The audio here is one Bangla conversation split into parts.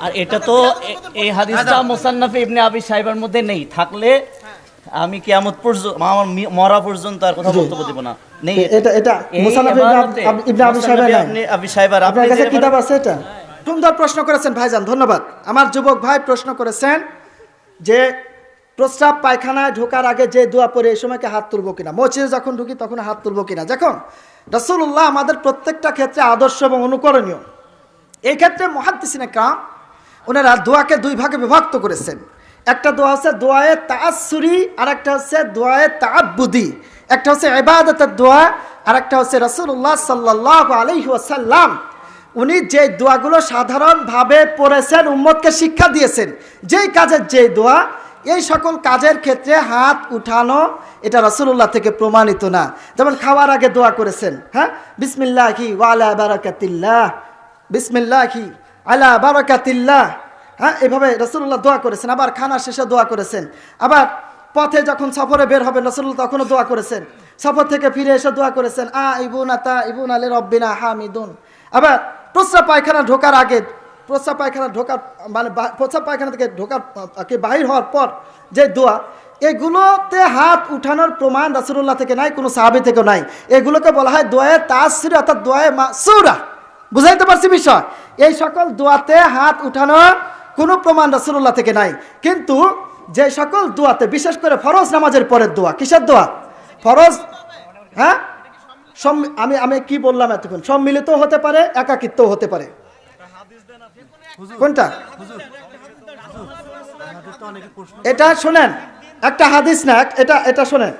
আর এটা তো এই হাদিসটা মুসান্নাফে ইবনে আবি শাইবার মধ্যে নেই, থাকলে আমি কিয়ামত পর্যন্ত আমার মরা পর্যন্ত আর কথা বলতে দেব না। নেই এটা মুসান্নাফে ইবনে আবি শাইবার নাই। আবি শাইবার আপনার কাছে কিতাব আছে এটা? সুন্দর প্রশ্ন করেছেন ভাইজান, ধন্যবাদ। আমার যুবক ভাই প্রশ্ন করেছেন যে প্রস্রাব পায়খানায় ঢোকার আগে যে দোয়া পড়ে এই সময়কে হাত তুলবো কিনা, মসজিদে যখন ঢুকি তখন হাত তুলবো কিনা। যখন রাসূলুল্লাহ আমাদের প্রত্যেকটা ক্ষেত্রে আদর্শ এবং অনুকরণীয়। এই ক্ষেত্রে মুহাদ্দিসিনে কাম ওনারা দোয়াকে দুই ভাগে বিভক্ত করেছেন। একটা দোয়া হচ্ছে দোয়ায়ে তাআসসুরি, আর একটা হচ্ছে দোয়ায়ে তাআব্বুদি। একটা হচ্ছে ইবাদতের দোয়া, আর একটা হচ্ছে রাসূলুল্লাহ সাল্লাল্লাহু আলাইহি ওয়াসাল্লাম উনি যে দোয়াগুলো সাধারণভাবে পড়েছেন, উম্মতকে শিক্ষা দিয়েছেন যেই কাজের যে দোয়া, এই সকল কাজের ক্ষেত্রে হাত উঠানো এটা রাসূলুল্লাহ থেকে প্রমাণিত না। যেমন খাওয়ার আগে দোয়া করেছেন, হ্যাঁ, বিসমিল্লাহি ওয়া আলা বারাকাতিল্লাহ, বিসমিল্লাহি আলা বারাকাতিল্লাহ, হ্যাঁ, এভাবে রাসূলুল্লাহ দোয়া করেছেন। আবার খানা শেষে দোয়া করেছেন। আবার পথে যখন সফরে বের হবেন রাসূলুল্লাহ তখনও দোয়া করেছেন। সফর থেকে ফিরে এসে দোয়া করেছেন, আইবুনা তাইবুনা লিরাব্বিনা হামিদুন। আবার প্রস্রাব পায়খানা ঢোকার আগে, প্রস্রাব পায়খানা ঢোকার মানে প্রস্রাব পায়খানা থেকে ঢোকার বাহির হওয়ার পর যে দোয়া, এগুলোতে হাত উঠানোর প্রমাণ রাসূলুল্লাহ থেকে নাই, কোনো সাহাবী থেকেও নাই। এগুলোকে বলা হয় দোয়ায়ে তাসসুরি অর্থাৎ দোয়ায়ে মাসুরা। বুঝাইতে পারছি বিষয়? এই সকল দোয়াতে হাত উঠানোর কোনো প্রমাণ রাসূলুল্লাহ থেকে নাই। কিন্তু যে সকল দোয়াতে, বিশেষ করে ফরজ নামাজের পরের দোয়া, কিসের দোয়া? ফরজ, হ্যাঁ, আমি কি বললাম এতক্ষণ? সম্মিলিত হতে পারে, একাকিত্ব হতে পারে। কোনটা? এটা শোনেন, একটা হাদিস না, এটা শোনেন।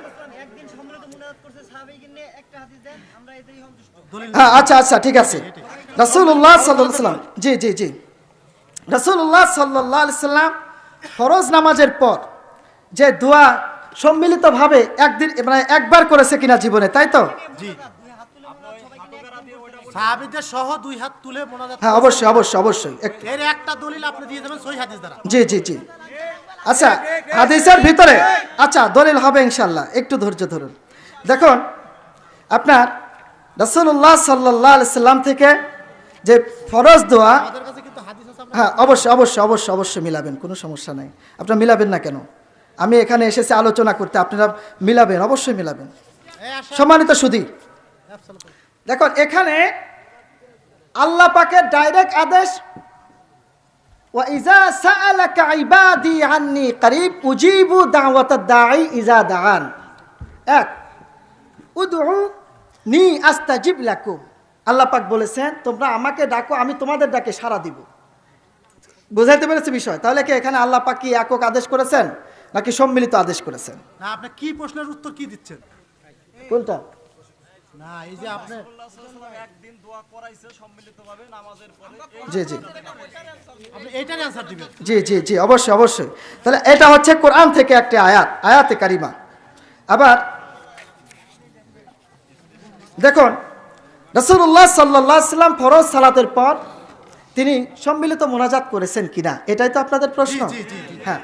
হ্যাঁ, আচ্ছা ঠিক আছে। রাসূলুল্লাহ সাল্লাল্লাহু আলাইহি ওয়াসাল্লাম, জি রাসূলুল্লাহ সাল্লাল্লাহু আলাইহি ওয়াসাল্লাম ফরজ নামাজের পর যে দোয়া সম্মিলিতভাবে একদিন মানে একবার করেছে কিনা জীবনে, তাই তো? জি, সাহাবীদের সহ দুই হাত তুলে মোনাজাত। হ্যাঁ, অবশ্যই এর একটা দলিল আপনি দিয়ে দেবেন সহিহ হাদিস দ্বারা। জি আচ্ছা, হাদিসের ভিতরে আচ্ছা দলিল হবে ইনশাআল্লাহ, একটু ধৈর্য ধরুন। দেখুন, আপনার রাসূলুল্লাহ সাল্লাল্লাহু আলাইহি সাল্লাম থেকে যে ফরজ দোয়া, আমাদের কাছে কিন্তু হাদিস আছে। হ্যাঁ, অবশ্যই মিলাবেন, কোনো সমস্যা নাই। আপনারা মিলাবেন না কেন? আমি এখানে এসেছি আলোচনা করতে, আপনারা মিলাবেন, অবশ্যই মিলাবেন। সম্মানিত সুধী, দেখুন এখানে আল্লাহ পাকের ডাইরেক্ট আদেশ, ওয়া ইযা সাআলাকা ইবাদি আন্নী করিব উজিবু দাওয়াতাদ দাঈ ইযা দাআন। এক, উদউনি আস্তাজিব লাকুম। আল্লাহ পাক বলেছেন তোমরা আমাকে ডাকো, আমি তোমাদের ডাকে সাড়া দিব। বুঝাইতে পেরেছি বিষয়? তাহলে কি এখানে আল্লাহ পাক কি একক আদেশ করেছেন নাকি সম্মিলিত আদেশ করেছেন? না, আপনি কি প্রশ্নের উত্তর কি দিচ্ছেন? কোনটা? না, এই যে আপনি একদিন দোয়া করাইছে সম্মিলিতভাবে নামাজের পরে, জি আপনি এইটারই অ্যানসার দিবেন। জি অবশ্যই। তাহলে এটা হচ্ছে কোরআন থেকে একটি আয়াতে কারিমা। আবার দেখুন, রাসূলুল্লাহ সাল্লাল্লাহু আলাইহি ওয়াসাল্লাম ফরজ সালাতের পর তিনি সম্মিলিত মোনাজাত করেছেন কিনা, এটাই তো আপনাদের প্রশ্ন। হ্যাঁ,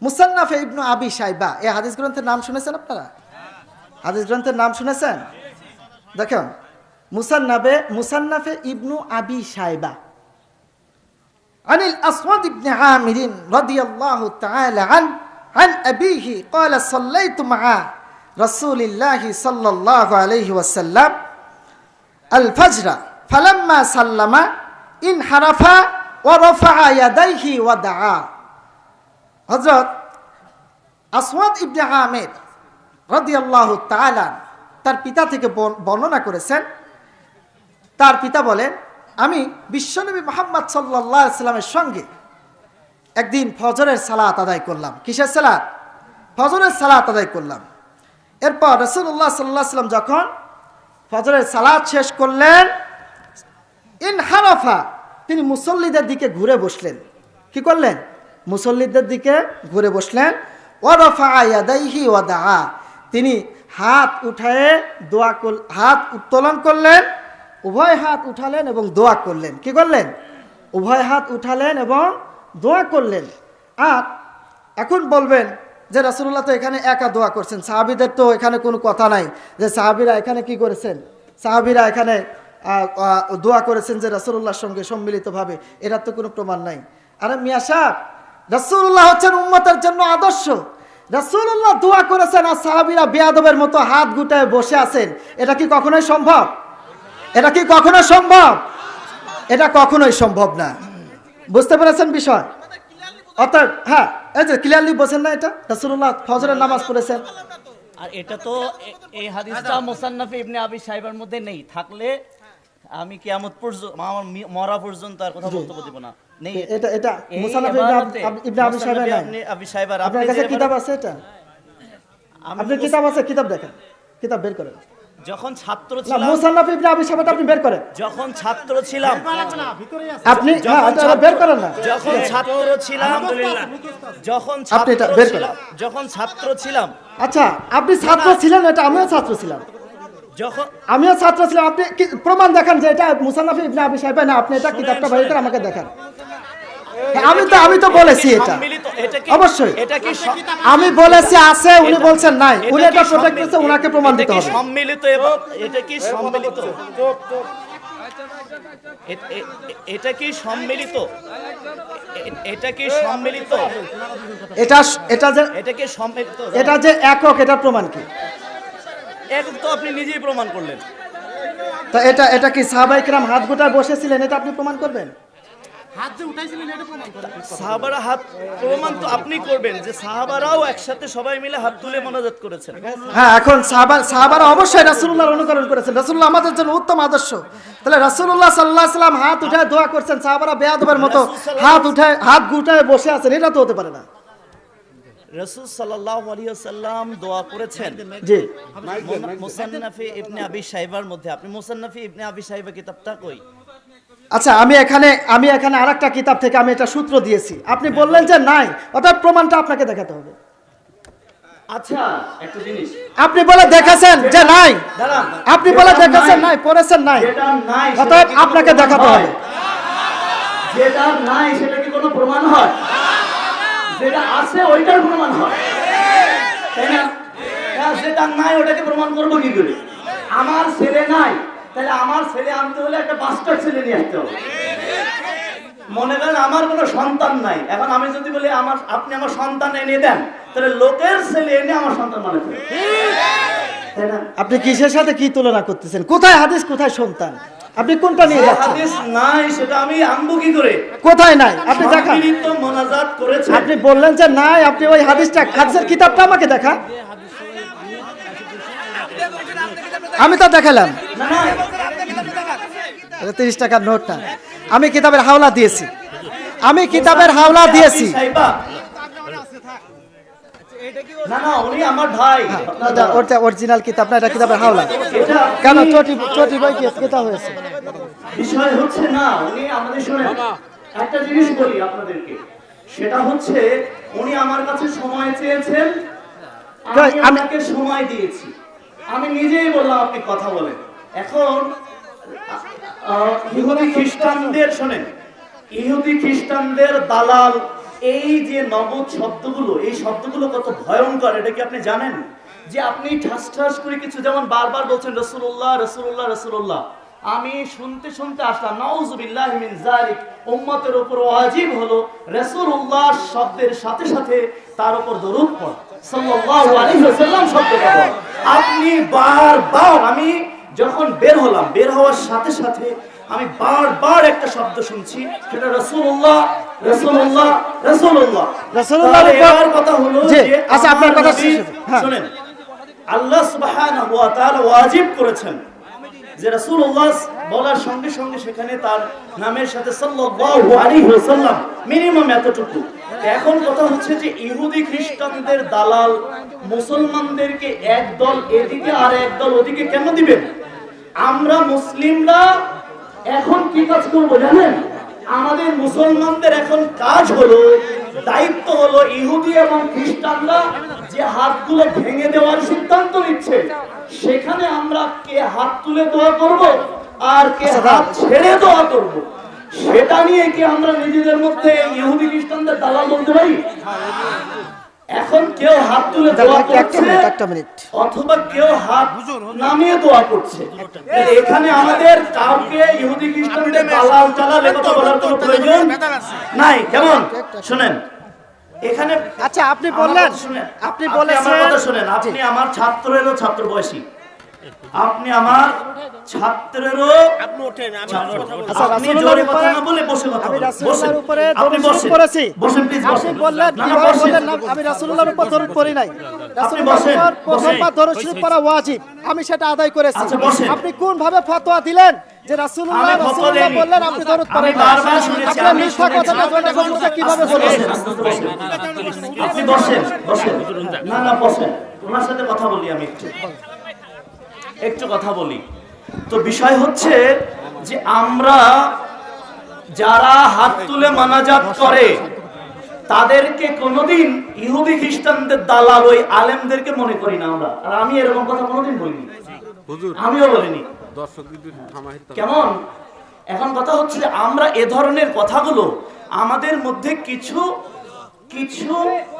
মুসান্নাফে ইবনু আবি শাইবা, এই হাদিস গ্রন্থের নাম শুনেছেন আপনারা? হাদিস গ্রন্থের নাম শুনেছেন? দেখুন, মুসান্নাফে ইবনু আবি শাইবা আনিল আসওয়াদ ইবনে আমির রাদিয়াল্লাহু তাআলা আন আবিহি قال صليت مع رسول الله صلى الله عليه وسلم الفجر فلما سلم انحرف ورفع يديه ودعا। হযরত আসওয়াদ ইবনে আমির রাদিয়াল্লাহু তাআলা তার পিতা থেকে বর্ণনা করেছেন। তার পিতা বলেন, আমি বিশ্বনবী মুহাম্মদ সাল্লাল্লাহু আলাইহি ওয়াসাল্লামের সঙ্গে একদিন ফজরের সালাত আদায় করলাম। কিসের সালাত? ফজরের সালাত আদায় করলাম। এরপর রাসূলুল্লাহ সাল্লাল্লাহু আলাইহি ওয়াসাল্লাম যখন ফজরের সালাত শেষ করলেন, ইনহারাফা, তিনি মুসল্লিদের দিকে ঘুরে বসলেন। কি করলেন? মুসল্লিদের দিকে ঘুরে বসলেন। ওয়া রাফা ইয়াদাইহি ওয়া দাআ, তিনি হাত উঠায়ে হাত উত্তোলন করলেন, উভয় হাত উঠালেন এবং দোয়া করলেন। কি করলেন? উভয় হাত উঠালেন এবং দোয়া করলেন। আর এখন বলবেন যে রাসূলুল্লাহ তো এখানে একা দোয়া করছেন, সাহাবীদের তো এখানে কোনো কথা নাই যে সাহাবীরা এখানে কি করেছেন, সাহাবীরা এখানে দোয়া করেছেন যে রাসূলুল্লাহর সঙ্গে সম্মিলিতভাবে, এটার তো কোনো প্রমাণ নাই। আরে মিয়া সাহেব, রাসূলুল্লাহ হচ্ছেন উম্মতের জন্য আদর্শ। রাসূলুল্লাহ দোয়া করেছেন আর সাহাবীরা বেয়াদবের মতো হাত গুটায় বসে আছেন, এটা কি কখনোই সম্ভব? এটা কি কখনো সম্ভব? এটা কখনোই সম্ভব না। বুঝতে পেরেছেন বিষয়? অর্থাৎ হ্যাঁ, এই যে ক্লিয়ারলি বলছেন না, এটা রাসূলুল্লাহ ফজরের নামাজ পড়েছেন। আর এটা তো এই হাদিসটা মুসান্নাফে ইবনে আবি শাইবার মধ্যে নেই, থাকলে আমি কিয়ামত পর্যন্ত আমার মরা পর্যন্ত আর কথা বলতে দিব না। নেই এটা এটা এই মুসান্নাফ ইবাদতে ইবনে আবি শাইবার নাই। আপনি আবি শাইবার আপনার আপনি কাছে যে কিতাব আছে? এটা আমি আপনার কিতাব আছে? কিতাব দেখেন, কিতাব বের করেন। যখন ছাত্র না, ছিলাম, মুসান্নাফ ইবনে আবি শাইবাটা আপনি বের করেন। যখন ছাত্র ছিলাম, না ভিতরেই আছে। আপনি হ্যাঁ, এটা বের করেন না। যখন ছাত্র ছিলাম, যখন আপনি এটা ছাত্র বের করেন। ছিলাম, যখন ছাত্র ছিলাম, আচ্ছা, আপনি ছাত্র ছিলেন, এটা আমিও ছাত্র ছিলাম, যখন আমিও ছাত্র ছিলাম। আপনি প্রমাণ দেখান যে এটা মুসান্নাফ ইবনে আবি শাইবা না, আপনি এটা কিতাবটা বের করে আমাকে দেখান। আমি তো বলেছি এটা সম্মিলিত, এটা কি অবশ্যই। এটা কি আমি বলেছি আছে, উনি বলছেন নাই। উনি এটা প্রোটেক্ট করছে, উনাকে প্রমাণ দিতে এটা কি হবে। সম্মিলিত এবং এটা কি সম্মিলিত? এটা কি সম্মিলিত? এটা কি সম্মিলিত? এটা এটা যে এটা কি সম্মিলিত? এটা যে একক, এটার প্রমাণ কি? এখন তো আপনি নিজেই প্রমাণ করলেন। তা এটা কি সাহাবায়ে কেরাম হাত গোটায় বসেছিলেন, এটা আপনি প্রমাণ করবেন? হাত যে উঠাইছিলেন এটা প্রমাণ করেন। সাহাবারা হাত প্রমাণ তো আপনি করবেন যে সাহাবারাও একসাথে সবাই মিলে হাত তুলে মোনাজাত করেছেন। হ্যাঁ, এখন সাহাবারা অবশ্যই রাসূলুল্লাহর অনুকরণ করেছেন। রাসূলুল্লাহ আমাদের জন্য উত্তম আদর্শ। তাহলে রাসূলুল্লাহ সাল্লাল্লাহু আলাইহি সাল্লাম হাত উঠায় দোয়া করছেন, সাহাবারা বেয়াদবের মতো হাত গুটায় বসে আছেন, এটা তো হতে পারে না। রাসূল সাল্লাল্লাহু আলাইহি ওয়াসাল্লাম দোয়া করেছেন জি, মুসান্নাফে ইবনে আবি শাইবার মধ্যে। আপনি মুসান্নাফে ইবনে আবি শাইবা কিতাবটা কই? আচ্ছা, আমি এখানে আরেকটা কিতাব থেকে আমি এটা সূত্র দিয়েছি, আপনি বললেন যে নাই, অর্থাৎ প্রমাণটা আপনাকে দেখাতে হবে। আচ্ছা, একটা জিনিস আপনি বলে দেখেছেন যে নাই, দাঁড়ান, আপনি বলে দেখেছেন নাই, পড়েছেন নাই, যেটা নাই অর্থাৎ আপনাকে দেখাতে হবে। যেটা নাই সেটা কি কোনো প্রমাণ হয়? যেটা আছে ওইটার প্রমাণ হয়, তাই না? যেটা নাই ওটাকে প্রমাণ করবো কি করে? আমার ছেলে নাই, তাহলে আমার ছেলে আনতে হলে একটা বাস্টার ছেলে নিয়ে আসতে হবে। মনে করেন আমার কোনো সন্তান নাই, এখন আমি যদি বলি আপনি আমার সন্তান এনে দেন, তাহলে লোকের ছেলে এনে আমার সন্তান মানে তাই না? আপনি কিসের সাথে কি তুলনা করতেছেন? কোথায় হাদিস, কোথায় সন্তান? আপনি কোনটা নিয়ে যাচ্ছেন? হাদিস নাই সেটা আমি আনবো কি করে? কোথায় নাই আপনি দেখান। সম্মিলিত মোনাজাত করেছে। আপনি বললেন যে নাই, আপনি ওই হাদিসের কিতাবটা আমাকে দেখান। আমি তো দেখালাম, না না, 30 টাকার নোট না, আমি কিতাবের হাওলা দিয়েছি, আমি কিতাবের হাওলা দিয়েছি। না না, উনি আমার ভাই। ওটা অরিজিনাল কিতাব না, এটা কিতাবের হাওলা। এটা কেন চটি বই কি কিতাব হয়েছে? বিষয় হচ্ছে না, উনি আমাদের শুনেন একটা জিনিস বলি আপনাদেরকে, সেটা হচ্ছে উনি আমার কাছে সময় চেয়েছেন, আমি আপনাকে সময় দিয়েছি, আমি নিজেই বললাম আপনি কথা বলেন। এখন ইহুদি খ্রিস্টানদের শোনেন, ইহুদি খ্রিস্টানদের দালাল এই যে নগদ শব্দগুলো, এই শব্দগুলো কত ভয়ঙ্কর এটা কি আপনি জানেন? যে আপনি ঠাস ঠাস করে কিছু যেমন বারবার বলছেন রাসূলুল্লাহ রাসূলুল্লাহ রাসূলুল্লাহ, আমি শুনতে শুনতে আসলাম নাউযুবিল্লাহি মিন যালিক, উম্মতের উপর ওয়াজিব হলো রাসূলুল্লাহ শব্দের সাথে সাথে তার উপর দরুদ পড়া, সাল্লাল্লাহু আলাইহি ওয়াসাল্লাম শব্দটা পড়া। আপনি বারবার, আমি যখন বের হলাম, বের হওয়ার সাথে সাথে আমি বারবার একটা শব্দ শুনছি, সেটা রাসূলুল্লাহ রাসূলুল্লাহ রাসূলুল্লাহ রাসূলুল্লাহর এবার কথা হলো জি, যে আচ্ছা আপনার আমার কথা নবী, শেষ হয়েছে। হ্যাঁ, শুনেন, আল্লাহ সুবহানাহু ওয়া তাআলা ওয়াজিব করেছেন যে রাসূলুল্লাহ বলার সঙ্গে সঙ্গে সেখানে তার নামের সাথে সাল্লাল্লাহু আলাইহি ওয়াসাল্লাম মিনিমাম এতটুকু। এখন কথা হচ্ছে যে ইহুদি খ্রিস্টানদের দালাল মুসলমানদেরকে এক দল এদিকে আর এক দল ওদিকে কেন দিবেন? আমরা মুসলিমরা এখন কি কাজ করব জানেন? আমাদের মুসলমানদের এখন কাজ হলো, দায়িত্ব হলো ইহুদি এবং খ্রিস্টানরা যে হাতগুলো ভেঙে দেওয়ার সিদ্ধান্ত নিচ্ছে, সেখানে আমরা কে হাত তুলে দোয়া করব আর কে হাত ছেড়ে দোয়া করব, সেটা নিয়ে কি আমরা নিজেদের মধ্যে ইহুদি খ্রিস্টানদের দালাল বলতে পারি? এখন কেউ হাত তুলে দোয়া করছে একটা মিনিট অথবা কেউ হাত নামিয়ে দোয়া করছে। এখানে আমাদের কাউকে ইহুদি খ্রিস্টানদের দালাল টালাল কথা বলার কোনো প্রয়োজন নাই। কেমন শুনেন, এখানে আচ্ছা আপনি বললেন, আপনি বলেছেন, আমার কথা শুনেন, আপনি আমার ছাত্রেরও ছাত্র বয়সী, আপনি আমার ছাত্রেরও আপনি ওঠেন, আমি ছাত্র। আচ্ছা, আপনি রাসূলুল্লাহর জোরে কথা উপরে- না বলে বসে কথা আমি বলেন। রাসূলুল্লাহর উপরে আপনি দরুদ বসেন। করেছি। বসেন প্লিজ আপনি বসেন। বললেন, না, না, কিভাবে বসেন। বললেন না, আমি রাসূলুল্লাহর উপর দরুদ পড়ি নাই। রাসূলুল্লাহর বসেন, উপর বসেন। প্রথমবার দরুদ শরীফ পড়া ওয়াজিব, আমি সেটা আদায় করেছি। আচ্ছা, বসেন। আপনি কোন ভাবে ফতোয়া দিলেন যে রাসূলুল্লাহ আমি ফতোয়া রাসূলুল্লাহ দেইনি। বললেন আপনি দরুদ আমি পড়েন না? বারবার শুনেছি, আপনি আমি মিথ্যা শুনেছি। কথাটা জনগণকে কিভাবে বলেন? বসেন, আস্তে আস্তে বসেন। আপনি বসেন, বসেন। না না বসেন, ওনার সাথে কথা বলি আমি একটু কথা বলি। তো বিষয় হচ্ছে যে আমরা যারা হাত তুলে মানাজাত করে তাদেরকে কোনোদিন ইহুদি খ্রিস্টানদের দালাল ওই আলেমদেরকে মনে করি না আমরা। আর আমি এরকম কথা কোনোদিন বলিনি, আমিও বলিনি। কেমন? এখন কথা হচ্ছে যে আমরা এ ধরনের কথাগুলো আমাদের মধ্যে কিছু কিছু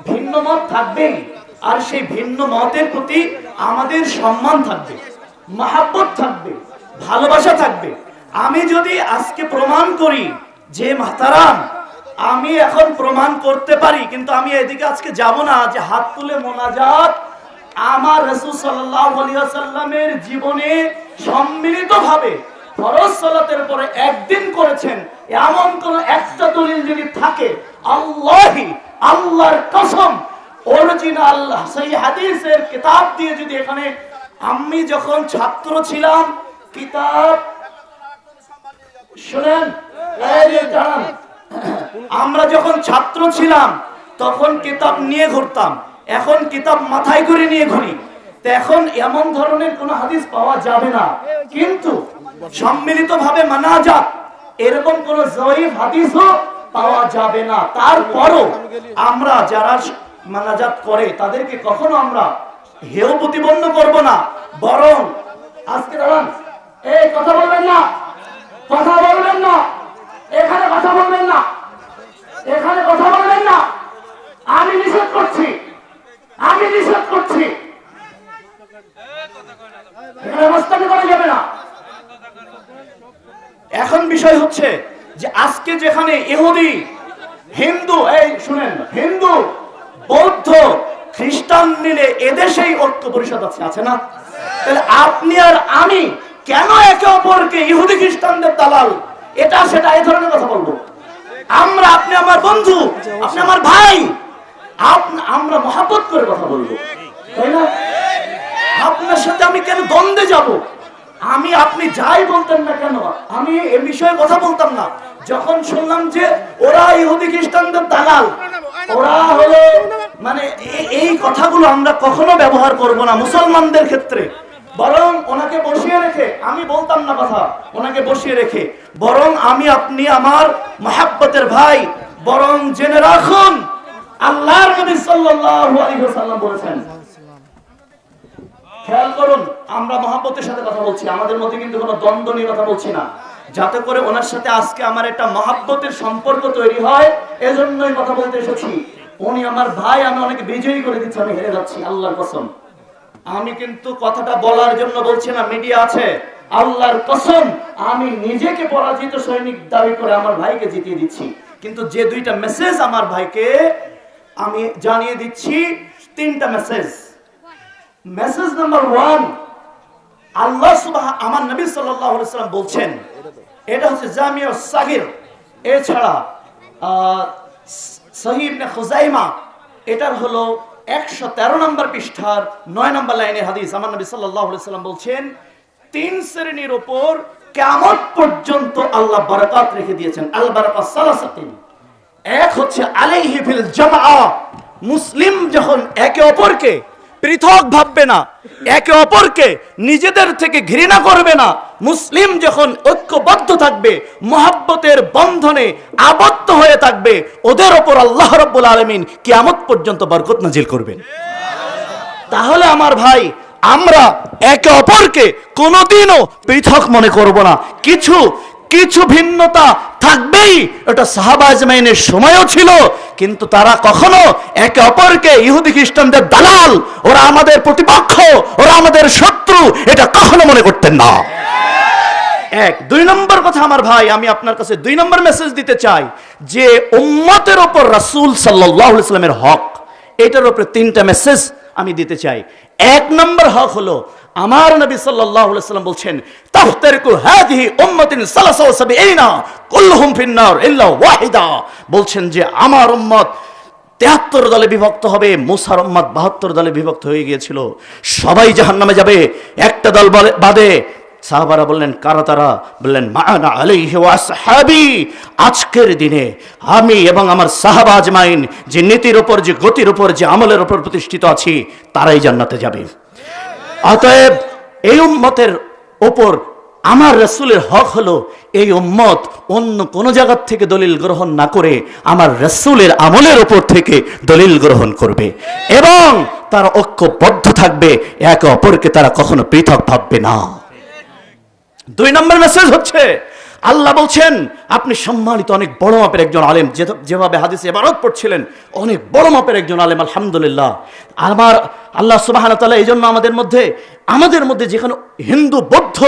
ভিন্ন মত থাকবেই, আর সেই ভিন্ন মতের প্রতি আমাদের সম্মান থাকবে, মহাব্বত থাকবে, ভালোবাসা থাকবে। আমি যদি আজকে প্রমাণ করি যে মাহতারাম, আমি এখন প্রমাণ করতে পারি, কিন্তু আমি এদিকে আজকে যাব না যে হাত তুলে মোনাজাত আমার রাসূল সাল্লাল্লাহু আলাইহি ওয়াসাল্লামের জীবনে সম্মিলিতভাবে ফরজ সালাতের পরে একদিন করেছেন এমন কোন একটা দলিল যদি থাকে, আল্লাহি আল্লাহর কসম অরিজিনাল সেই হাদিসের কিতাব দিয়ে যদি এখানে, আমি যখন ছাত্র ছিলাম কিতাব শুনেন, এই যে দাঁড়ান, আমরা যখন ছাত্র ছিলাম তখন কিতাব নিয়ে ঘুরতাম, এখন কিতাব মাথায় করে নিয়ে ঘুরি। তো এখন এমন ধরনের কোন হাদিস পাওয়া যাবে না, কিন্তু সম্মিলিতভাবে মানাজাত এরকম কোন জয়ীফ হাদিসও পাওয়া যাবে না। তারপরও আমরা যারা মানাজাত করে তাদেরকে কখনো আমরা হেয় প্রতিপন্ন করব না, বরং আজকে দাঁড়ান, এই কথা বলবেন না, কথা বলবেন না, এখানে কথা বলবেন না, এখানে কথা বলবেন না, আমি নিষেধ করছি, আমি নিষেধ করছি, এখানে মস্তানি করা যাবে না। এখন বিষয় হচ্ছে যে আজকে যেখানে ইহুদি, হিন্দু, এই শুনেন, হিন্দু, বৌদ্ধ, খ্রিস্টান মিলে এদেশেই ঐক্য পরিষদ আছে না? তাহলে আপনি আর আমি কেন একে অপরকে ইহুদি খ্রিস্টানদের দালাল এটা সেটা এই ধরনের কথা বলবো? আমরা, আপনি আমার বন্ধু, আপনি আমার ভাই, আমরা মহব্বত করে কথা বলবো, তাই না? আপনার সাথে আমি কেন দ্বন্দ্বে যাব? আমি, আপনি যাই বলতেন না কেন, আমি এ বিষয়ে কথা বলতাম না। যখন শুনলাম যে ওরা ইহুদি খ্রিস্টানদের দালাল, ওরা হলো মানে এই কথাগুলো আমরা কখনো ব্যবহার করব না মুসলমানদের ক্ষেত্রে। বরং ওনাকে বসিয়ে রেখে, আমি বলতাম না কথা, ওনাকে বসিয়ে রেখে বরং আমি, আপনি আমার মহব্বতের ভাই, বরং জেনে রাখুন আল্লাহর নবী সাল্লাল্লাহু আলাইহি ওয়াসাল্লাম বলেছেন, খেয়াল করুন, আমরা মহব্বতের সাথে কথা বলছি, আমাদের মধ্যে কিন্তু কোনো দ্বন্দ্ব নিয়ে কথা বলছি না, যাতে করে ওনার সাথে আজকে আমার একটা মহব্বতের সম্পর্ক তৈরি হয়, এজন্যই কথা বলতে এসেছি। উনি আমার ভাই, আমি অনেকে বিজয়ী করে দিচ্ছি, আমি হেরে যাচ্ছি আল্লাহর কসম। আমি কিন্তু কথাটা বলার জন্য বলছি না, মিডিয়া আছে, আল্লাহর কসম আমি নিজেকে পরাজিত সৈনিক দাবি করে আমার ভাইকে জিতিয়ে দিচ্ছি। কিন্তু যে দুইটা মেসেজ আমার ভাইকে আমি জানিয়ে দিচ্ছি, তিনটা মেসেজ। মেসেজ নাম্বার 1, আল্লাহ সুবহানাহু, আমার নবী সাল্লাল্লাহু আলাইহি ওয়াসাল্লাম বলছেন, এটা হচ্ছে জামিউস সাগীর, এছাড়া সহিহ ইবনে খুজাইমা, এটার হলো 113 নম্বর পৃষ্ঠার 9 নম্বর লাইনের হাদিস। আমার নবী সাল্লাল্লাহু আলাইহি ওয়াসাল্লাম বলছেন, 3 শ্রেণীর উপর কিয়ামত পর্যন্ত আল্লাহ বারাকাত রেখে দিয়েছেন। আল বারাকাত সালাসাতিন, এক হচ্ছে আলাইহি ফিল জামআ, মুসলিম যখন একে অপরকে পৃথক ভাববে না, একে অপরকে নিজেদের থেকে ঘৃণা করবে না, মুসলিম যখন ঐক্যবদ্ধ থাকবে, মহব্বতের বন্ধনে আবদ্ধ হয়ে থাকবে, ওদের ওপর আল্লাহ রাব্বুল আলামিন কিয়ামত পর্যন্ত বরকত নাজিল করবেন। তাহলে আমার ভাই, আমরা একে অপরকে কোনোদিনও পৃথক মনে করব না। কিছু কিছু ভিন্নতা থাকবেই, এটা সাহাবা আজমাইনের সময়ও ছিল, কিন্তু তারা কখনো একে অপরকে ইহুদি খ্রিস্টানদের দালাল, ওরা আমাদের প্রতিপক্ষ, ওরা আমাদের শত্রু, এটা কখনো মনে করতেন না। এক। 2 নম্বর কথা আমার ভাই, আমি আপনার কাছে 2 নম্বর মেসেজ দিতে চাই যে উম্মতের উপর রাসূল সাল্লাল্লাহু আলাইহি ওয়াসাল্লামের হক, এটার উপরে 3টা মেসেজ আমি দিতে চাই। 1 নম্বর হক হলো আমার নবী সাল্লাল্লাহু আলাইহি ওয়াসাল্লাম বলছেন তাফতারিকু হাযিহি উম্মাতিন সালাসা ওয়া সাবঈনা কুল্লুহুম ফিন-নার ইল্লা ওয়াহিদা, বলছেন যে আমার উম্মত 73 দলে বিভক্ত হবে। মুসার উম্মত 72 দলে বিভক্ত হয়ে গিয়েছিল, সবাই জাহান্নামে যাবে, একটা দল বাদে। সাহাবারা বললেন কারা তারা? বললেন মা'আনা আলাইহি ওয়া আসহাবি, আজকের দিনে আমি এবং আমার সাহাবা আজমাইন যে নীতির উপর, যে গতির উপর, যে আমলের উপর প্রতিষ্ঠিত আছি, তারাই জান্নাতে যাবে। অতএব এই উম্মতের উপর আমার রাসূলের হক হলো এই উম্মত অন্য কোন জায়গা থেকে দলিল গ্রহণ না করে আমার রাসূলের আমলের উপর থেকে দলিল গ্রহণ করবে এবং তারা ঐক্যবদ্ধ থাকবে, একে অপরকে তারা কখনো পৃথক ভাববে না। 2 নম্বর মেসেজ হচ্ছে আল্লাহ বলছেন আপনি সম্মানিত অনেক বড় মাপের একজন আলেম, যেভাবে হাদিসে ইবারত পড়ছিলেন অনেক বড় মাপের একজন আলেম, আলহামদুলিল্লাহ। আমার আল্লাহ সুবহানাহু ওয়া তাআলা এই জন্য আমাদের মধ্যে যেখানে হিন্দু, বৌদ্ধ,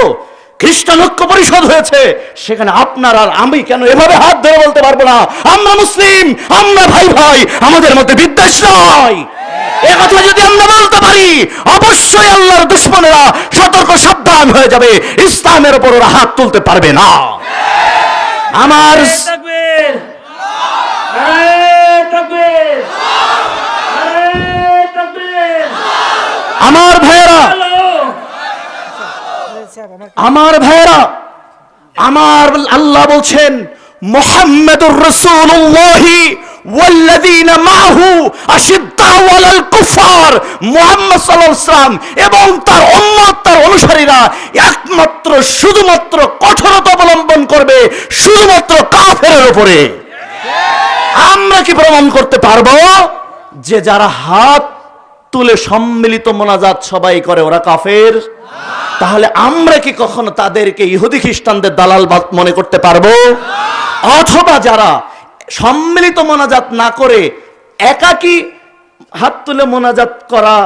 খ্রিস্টান ঐক্য পরিষদ হয়েছে, সেখানে আপনার আর আমি কেন এভাবে হাত ধরে বলতে পারবো না আমরা মুসলিম, আমরা ভাই ভাই, আমাদের মধ্যে বিদ্বেষ নয়? এ কথা যদি আমরা বলতে পারি, অবশ্যই আল্লাহর দুশমনেরা সতর্ক সাবধান হয়ে যাবে, ইসলামের উপর ওরা হাত তুলতে পারবে না। আমার তাকবীর, নারে তাকবীর, নারে তাকবীর। আমার ভাইয়েরা, আমার আল্লাহ বলছেন মুহাম্মাদুর রাসূলুল্লাহি ওয়াল্লাযীনা মাআহু আশিদ্দাউ আলাল কুফার, মুহাম্মদ সাল্লাল্লাহু আলাইহি ওয়াসাল্লাম এবং তার উম্মত, তার অনুসারীরা একমাত্র শুধুমাত্র কঠোরতা অবলম্বন করবে শুধুমাত্র কাফেরের উপরে। আমরা কি প্রমাণ করতে পারবো যে যারা হাত তুলে সম্মিলিত মোনাজাত সবাই করে ওরা কাফের? তাহলে আমরা কি কখনো তাদেরকে ইহুদি খ্রিস্টানদের দালাল মনে করতে পারবো? অথবা যারা সম্মিলিত মোনাজাত না করে একাকী হাত তুলে মোনাজাত করা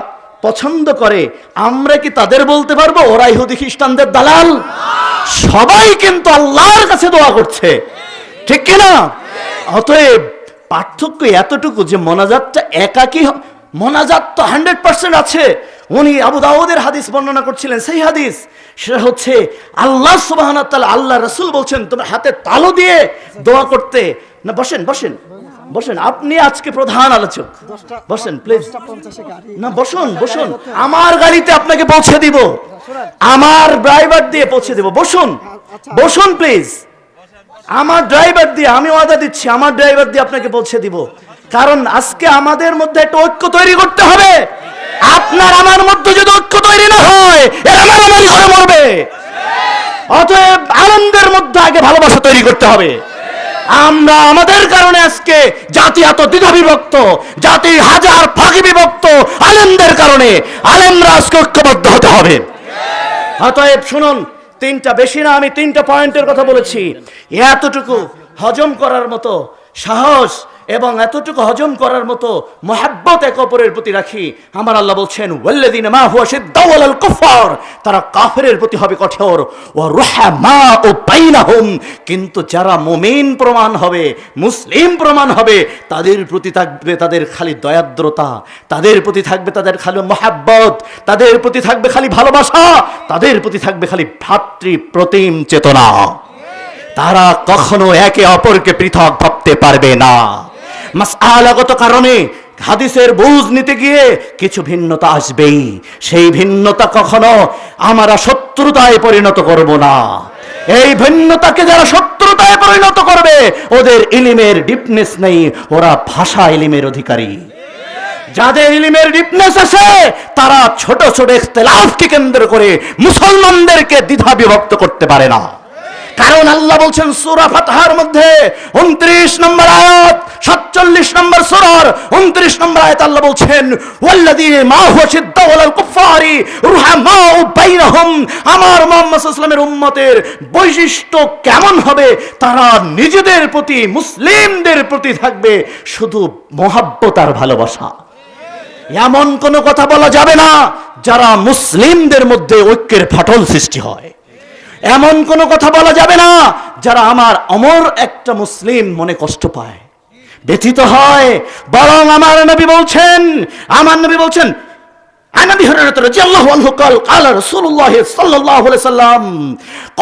পছন্দ করে, আমরা কি তাদের বলতে পারবো ওরা ইহুদি খ্রিস্টানদের দালাল? সবাই কিন্তু আল্লাহর কাছে দোয়া করছে, ঠিক কিনা? অতএব পার্থক্য এতটুকু যে মোনাজাতটা একাকী, মোনাজাত তো 100% আছে। উনি আবু দাউদের হাদিস বর্ণনা করছিলেন, সেই হাদিস, সেটা হচ্ছে আল্লাহ সুবহানাহু ওয়া তাআলা, আল্লাহ রাসূল বলছেন তোমরা হাতে তালু দিয়ে দোয়া করতে না। বসেন বসেন বসেন, আপনি আজকে প্রধান আলোচক, বসেন প্লিজ। না বসুন বসুন, আমার গাড়িতে আপনাকে পৌঁছে দিব, আমার ড্রাইভার দিয়ে পৌঁছে দিব। বসুন বসুন প্লিজ, আমার ড্রাইভার দিয়ে, আমি ওয়াদা দিচ্ছি আমার ড্রাইভার দিয়ে আপনাকে পৌঁছে দিব। কারণ আজকে আমাদের মধ্যে একটা ঐক্য তৈরি করতে হবে। আপনার আমার মধ্যে যদি ঐক্য তৈরি না হয়, এরা মারামারি করে মরবে। অতএব আলেমদের মধ্যে আগে ভালোবাসা তৈরি করতে হবে। আমরা আমাদের কারণে আজকে জাতি এত দ্বিধা বিভক্ত, জাতি হাজার ভাগে বিভক্ত, আলেমদের কারণে। আলেমরা আজকে ঐক্যবদ্ধ হতে হবে। অতএব শুনুন, 3টা, বেশি না, আমি 3টা পয়েন্টের কথা বলেছি। এতটুকু হজম করার মতো সাহস এবং এতটুকু হজম করার মতো মহব্বত এক অপরের প্রতি রাখি। আমার আল্লাহ বলছেন ওয়াল্লাযীনা মাহু আশিদ্দাউ আলাল কুফার, তারা কাফেরের প্রতি হবে কঠোর, ওয়া রুহামাউ বাইনাহুম, কিন্তু যারা মুমিন প্রমাণ হবে, মুসলিম প্রমাণ হবে, তাদের প্রতি থাকবে তাদের খালি দয়াদ্রতা, তাদের প্রতি থাকবে তাদের খালি মহব্বত, তাদের প্রতি থাকবে খালি ভালোবাসা, তাদের প্রতি থাকবে খালি ভ্রাতৃপ্রতিম চেতনা। তারা কখনো একে অপরকে পৃথক ভাবতে পারবে না। মাসআলাগত কারণে হাদিসের বুঝ নিতে গিয়ে কিছু ভিন্নতা আসবেই, সেই ভিন্নতা কখনো আমরা শত্রুতায় পরিণত করব না। এই ভিন্নতাকে যারা শত্রুতায় পরিণত করবে, ওদের ইলমের ডিপনেস নেই, ওরা ভাষা ইলমের অধিকারী। যাদের ইলমের ডিপনেস আছে, তারা ছোট ছোট ইখতিলাফকে কেন্দ্র করে মুসলমানদেরকে দ্বিধা বিভক্ত করতে পারে না। কারণ আল্লাহ বলছেন সূরা ফাতহার মধ্যে 29 নম্বর আয়াত, 47 নম্বর সূরার 29 নম্বর আয়াত আল্লাহ বলছেন, ওয়াল্লাযীনা মা'হু আশিদ্দাউ আলাল কুফফারি রুহামাউ বাইনাহুম। আমার মুহাম্মদ সাল্লাল্লাহু আলাইহি ওয়াসাল্লামের উম্মতের বৈশিষ্ট্য কেমন হবে? তারা নিজেদের প্রতি, মুসলিমদের প্রতি থাকবে শুধু মহব্বত আর ভালোবাসা। এমন কোন কথা বলা যাবে না যারা মুসলিমদের মধ্যে ঐক্যের ফাটল সৃষ্টি হয়। এমন কোন কথা বলা যাবে না যারা আমার অমর একটা মুসলিম মনে কষ্ট পায়, ব্যথিত হয়। বরং আমার নবী বলছেন عن ابي هريره رضي الله عنه قال قال رسول الله صلى الله عليه وسلم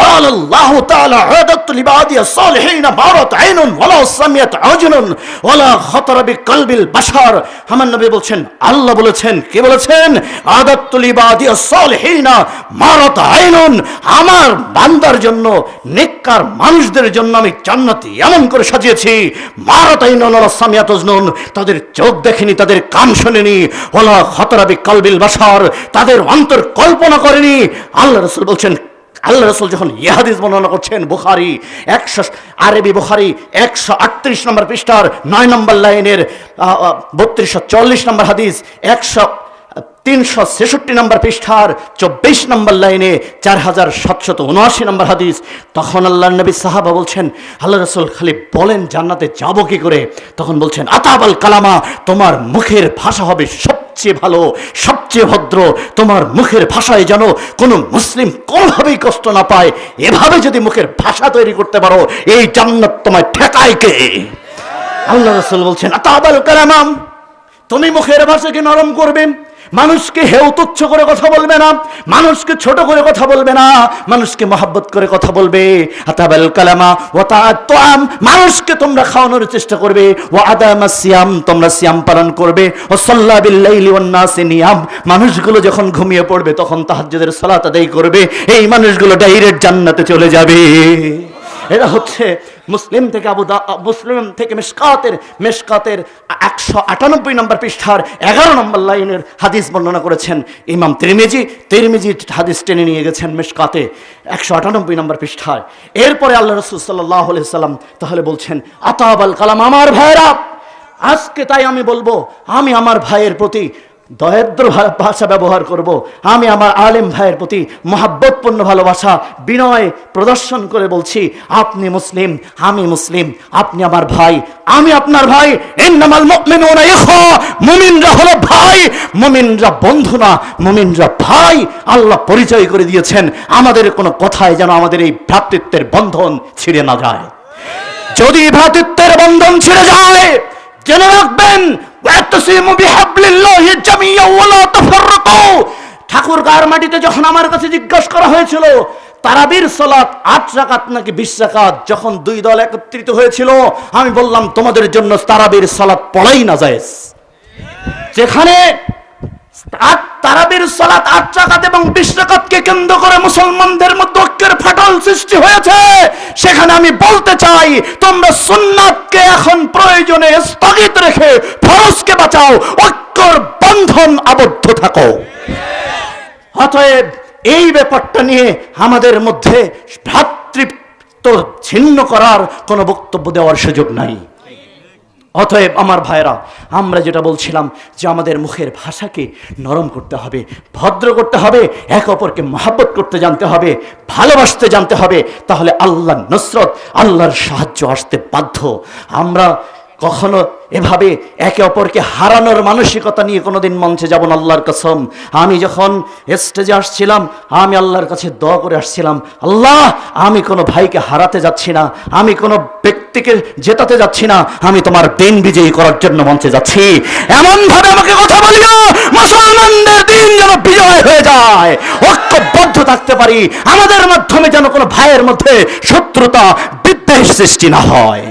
قال الله تعالى عددت لعبادي الصالحين ما رأت عين ولا سمعت اذن ولا خطر بقلب البشر। আমার নবী বলছেন, আল্লাহ বলেছেন, কি বলেছেন? আদাতু লিবাদি as-salihin মা রাত আইনুন, আমার বান্দার জন্য, নেককার মানুষদের জন্য আমি জান্নাতি এমন করে সাজিয়েছি, মা রাত আইনুন ওয়ালা সামিয়াত উযনুন, তাদের চোখ দেখেনি, তাদের কান শোনেনি, ওয়ালা খতরা বিকলবিল বাশার, তাদের অন্তর কল্পনা করেনি। আল্লাহ রাসূল বলছেন, আল্লাহ রাসূল যখন এই হাদিস বর্ণনা করছেন, বুখারী আরবি বুখারী 138 নম্বর পৃষ্ঠার 9 নম্বর লাইনের 3240 নম্বর হাদিস, 366 নম্বর পৃষ্ঠার 24 নম্বর লাইনে 4779 নম্বর হাদিস। তখন আল্লাহর নবী সাহাবা বলছেন, আল্লাহ রাসূল খালি বলেন জান্নাতে যাব কি করে? তখন বলছেন, আতাবাল কালামা, তোমার মুখের ভাষা হবে সবচেয়ে ভালো, সবচেয়ে ভদ্র। তোমার মুখের ভাষায় যেন কোনো মুসলিম কোনোভাবেই কষ্ট না পায়, এভাবে যদি মুখের ভাষা তৈরি করতে পারো, এই জান্নাত তোমায় ঠেকায় কে? আল্লাহ রাসূল বলছেন, আতাবাল কালামা, তুমি মুখের ভাষাকে নরম করবে, মানুষকে হেউ তুচ্ছ করে কথা বলবে না, মানুষকে ছোট করে কথা বলবে না, মানুষকে মহব্বত করে কথা বলবে। আতাবাল কালামা ওয়া তাআম, মানুষকে তোমরা খাওয়ানোর চেষ্টা করবে। ওয়া আদামাস সিয়াম, তোমরা সিয়াম পালন করবে। ও সাল্লা বিল লাইলি ওয়ান নাসি নিয়াম, মানুষগুলো যখন ঘুমিয়ে পড়বে তখন তাহাজ্জুদের সালাত আদায় করবে। এই মানুষগুলো ডাইরেক্ট জান্নাতে চলে যাবে। এরা হচ্ছে মুসলিম থেকে মিশকাতের 198 নম্বর পৃষ্ঠার 11 নম্বর লাইনের হাদিস বর্ণনা করেছেন ইমাম তিরমিজি হাদিস টেনে নিয়ে গেছেন মিশকাতে 198 নম্বর পৃষ্ঠায়। এরপরে আল্লাহ রাসূল সাল্লাল্লাহু আলাইহি ওয়াসাল্লাম তাহলে বলছেন, আতাবাল কালাম, আমার ভাইরা, আজকে তাই আমি বলবো, আমি আমার ভাইয়ের প্রতি দয়াদ্র ভাষা ব্যবহার করব। আমি আমার আলেম ভাইয়ের প্রতি মহাব্বতপূর্ণ ভালোবাসা, বিনয় প্রদর্শন করে বলছি, আপনি মুসলিম, আমি মুসলিম, আপনি আমার ভাই, আমি আপনার ভাই। ইন্নামাল মুমিনুনা ইখওয়া, মুমিনরা হলো ভাই, মুমিনরা বন্ধু না, মুমিনরা ভাই। আল্লাহ পরিচয় করে দিয়েছেন, আমাদের কোনো কথায় যেন আমাদের এই ভ্রাতৃত্বের বন্ধন ছিঁড়ে না যায়। যদি ভ্রাতৃত্বের বন্ধন ছিঁড়ে যায়, জেনে রাখবেন, ঠাকুরগাঁর মাটিতে যখন আমার কাছে জিজ্ঞাসা করা হয়েছিল তারাবির সালাত 8 রাকাত নাকি 20 রাকাত, যখন দুই দল একত্রিত হয়েছিল, আমি বললাম তোমাদের জন্য তারাবির সালাত পড়াই না জায়েজ। যেখানে তারাবির সালাত 8 রাকাত এবং 20 রাকাতকে কেন্দ্র করে মুসলমানদের মধ্যে ঐক্যের ফাটল সৃষ্টি হয়েছে, সেখানে আমি বলতে চাই, তোমরা সুন্নাতকে এখন প্রয়োজনে স্থগিত রেখে ফরজকে বাঁচাও, ঐক্যর বন্ধন আবদ্ধ থাকো। অতএব এই ব্যাপারটা নিয়ে আমাদের মধ্যে ভ্রাতৃত্ব ছিন্ন করার কোনো বক্তব্য দেওয়ার সুযোগ নাই। অতএব আমার ভাইরা, আমরা যেটা বলছিলাম যে আমাদের মুখের ভাষাকে নরম করতে হবে, ভদ্র করতে হবে, একে অপরকে মহব্বত করতে জানতে হবে, ভালোবাসতে জানতে হবে, তাহলে আল্লাহর নসরত, আল্লাহর সাহায্য আসতে বাধ্য। আমরা কখনো এভাবে একে অপরকে হারানোর মানসিকতা নিয়ে কোনোদিন মঞ্চে যাব না, আল্লাহর কসম। আমি যখন স্টেজে আসছিলাম, আমি আল্লাহর কাছে দোয়া করে আসছিলাম, আল্লাহ, আমি কোনো ভাইকে হারাতে যাচ্ছি না, আমি কোনো ব্যক্তিকে জেতাতে যাচ্ছি না, আমি তোমার দিন বিজয়ী করার জন্য মঞ্চে যাচ্ছি। এমন ভাবে আমাকে কথা বলিও, মুসলমানদের দিন যেন বিজয় হয়ে যায়, ঐক্যবদ্ধ থাকতে পারি, আমাদের মাধ্যমে যেন কোনো ভাইয়ের মধ্যে শত্রুতা, বিদ্বেষ সৃষ্টি না হয়।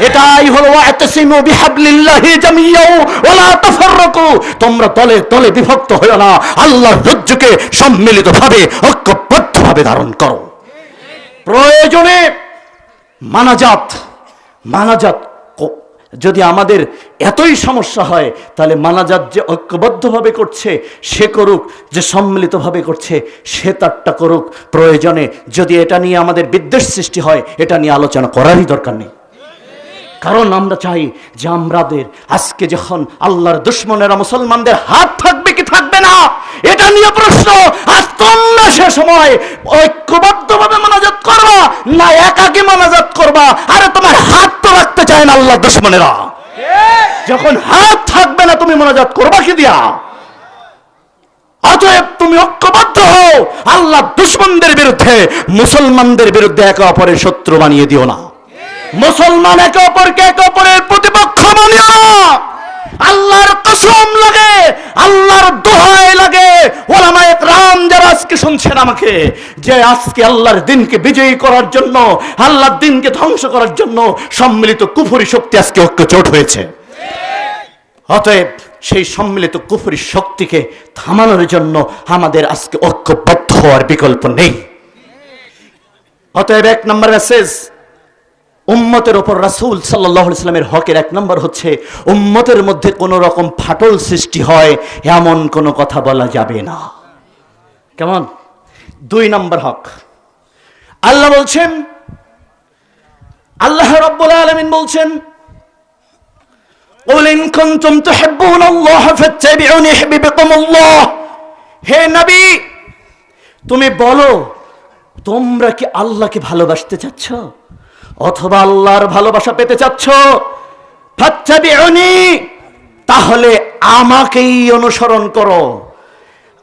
এটাই হলো ওয়াতাসিমু বিহাবলিল্লাহি জামিয়াও ওয়ালা তাফাররাকু, তোমরা দলে দলে বিভক্ত হয়ো না, আল্লাহর রজ্জুকে সম্মিলিতভাবে ঐক্যবদ্ধভাবে ধারণ করো। প্রয়োজনে মানাজাত যদি আমাদের এতই সমস্যা হয়, তাহলে মানাজাত যে ঐক্যবদ্ধভাবে করছে সে করুক, যে সম্মিলিতভাবে করছে সে তারটা করুক। প্রয়োজনে যদি এটা নিয়ে আমাদের বিদ্বেষ সৃষ্টি হয়, এটা নিয়ে আলোচনা করারই দরকার নেই। কারণ আমরা চাই যে আমাদের আজকে যখন আল্লাহর দুশমনেরা মুসলমানদের হাত থাকবে কি থাকবে না এটা নিয়ে প্রশ্ন। আজ তোমরা সে সময় ঐক্যবদ্ধভাবে মোনাজাত করবা না একাকী মোনাজাত করবা? আরে তোমার হাত তো রাখতে চায় না আল্লাহর দুশমনেরা। যখন হাত থাকবে না তুমি মোনাজাত করবা কি দিয়া? অতএব তুমি ঐক্যবদ্ধ হও আল্লাহ দুশমনদের বিরুদ্ধে, মুসলমানদের বিরুদ্ধে একে অপরের শত্রু বানিয়ে দিও না। মুসলমান একে অপরকে একে অপরের প্রতিপক্ষ বানিও না। আল্লাহর কসম লাগে, আল্লাহর দোহাই লাগে, ওলামায়ে কেরাম যারা আজকে শুনছেন আমাকে, যে আজকে আল্লাহর দ্বীনকে বিজয়ী করার জন্য, আল্লাহর দ্বীনকে ধ্বংস করার জন্য সম্মিলিত কুফরি শক্তি আজকে ঐক্যজোট হয়েছে। অতএব সেই সম্মিলিত কুফরি শক্তিকে থামানোর জন্য আমাদের আজকে ঐক্যবদ্ধ হওয়ার বিকল্প নেই। অতএব এক নম্বর মেসেজ উম্মতের উপর রাসূল সাল্লাল্লাহু আলাইহি ওয়াসাল্লামের হকের এক নম্বর হচ্ছে উম্মতের মধ্যে কোনো রকম ফাটল সৃষ্টি হয় এমন কোনো কথা বলা যাবে না। কেমন? 2 নম্বর হক আল্লাহ বলছেন, আল্লাহ রাব্বুল আলামিন বলছেন, قُلْ إِن كُنتُمْ تُحِبُّونَ اللَّهَ فَاتَّبِعُونِي يُحْبِبْكُمُ اللَّهُ। হে নবী তুমি বলো, তোমরা কি আল্লাহকে ভালোবাসতে চাচ্ছ অথবা আল্লাহর ভালোবাসা পেতে চাচ্ছ? ফাত্তাবিউনি, তাহলে আমাকেই অনুসরণ করো,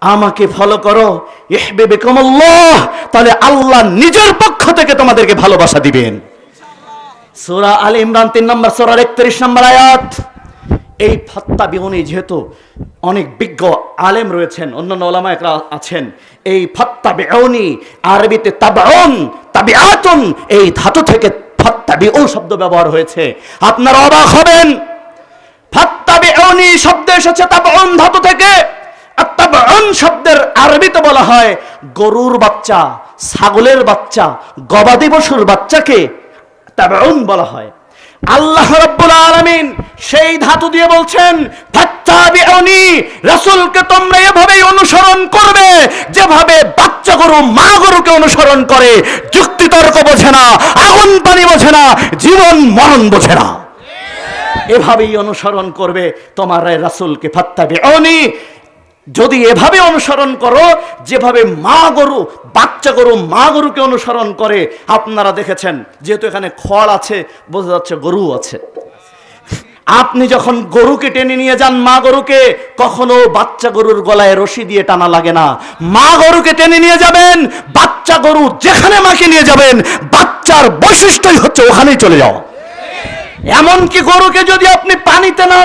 আমাকে ফলো করো। ইউহিব্বুকুমুল্লাহ, তাহলে আল্লাহ নিজের পক্ষ থেকে তোমাদেরকে ভালোবাসা দিবেন। সূরা আলে ইমরান 3 নম্বর সূরার 31 নম্বর আয়াত। এই ফাত্তাবিউনি, যেহেতু অনেক বিজ্ঞ আলেম রয়েছেন, অন্যান্য ওলামায়ে আছেন, এই ফাত্তাবিউনি আরবিতে তাবউন তাবিআতুন এই ধাতু থেকে ফাত্তাবিউ শব্দ ব্যবহার হয়েছে। আপনারা অবাক হবেন, ফাত্তাবিউনি শব্দ এসেছে তাবউন ধাতু থেকে। আর তাবউন শব্দের আরবিতে বলা হয় গরুর বাচ্চা, ছাগলের বাচ্চা, গবাদি পশুর বাচ্চাকে তাবউন বলা হয়। আল্লাহ রাব্বুল আলামিন সেই ধাতু দিয়ে বলছেন ফাত্তাবিউনি, রাসূলকে তোমরা এভাবেই অনুসরণ করবে যেভাবে বাচ্চা গরু মা গরুকে অনুসরণ করে। যুক্তি তর্ক বোঝে না, আগুন পানি বোঝে না, জীবন মরণ বোঝে না, এভাবেই অনুসরণ করবে তোমার রাসূলকে। ফাত্তাবিউনি, যদি এভাবে অনুসরণ করো যেভাবে মা গরু বাচ্চা গরু মা গরুকে অনুসরণ করে। আপনারা দেখেছেন, যেহেতু এখানে খড় আছে বোঝা যাচ্ছে গরু আছে। আপনি যখন গরুকে টেনে নিয়ে যান, মা গরুকে, কখনো বাচ্চা গরুর গলায় রশি দিয়ে টানা লাগে না। মা গরুকে টেনে নিয়ে যাবেন, বাচ্চা গরু যেখানে মাকে নিয়ে যাবেন বাচ্চার বৈশিষ্ট্যই হচ্ছে ওখানেই চলে যাওয়া। এমনকি গরুকে যদি আপনি পানিতে না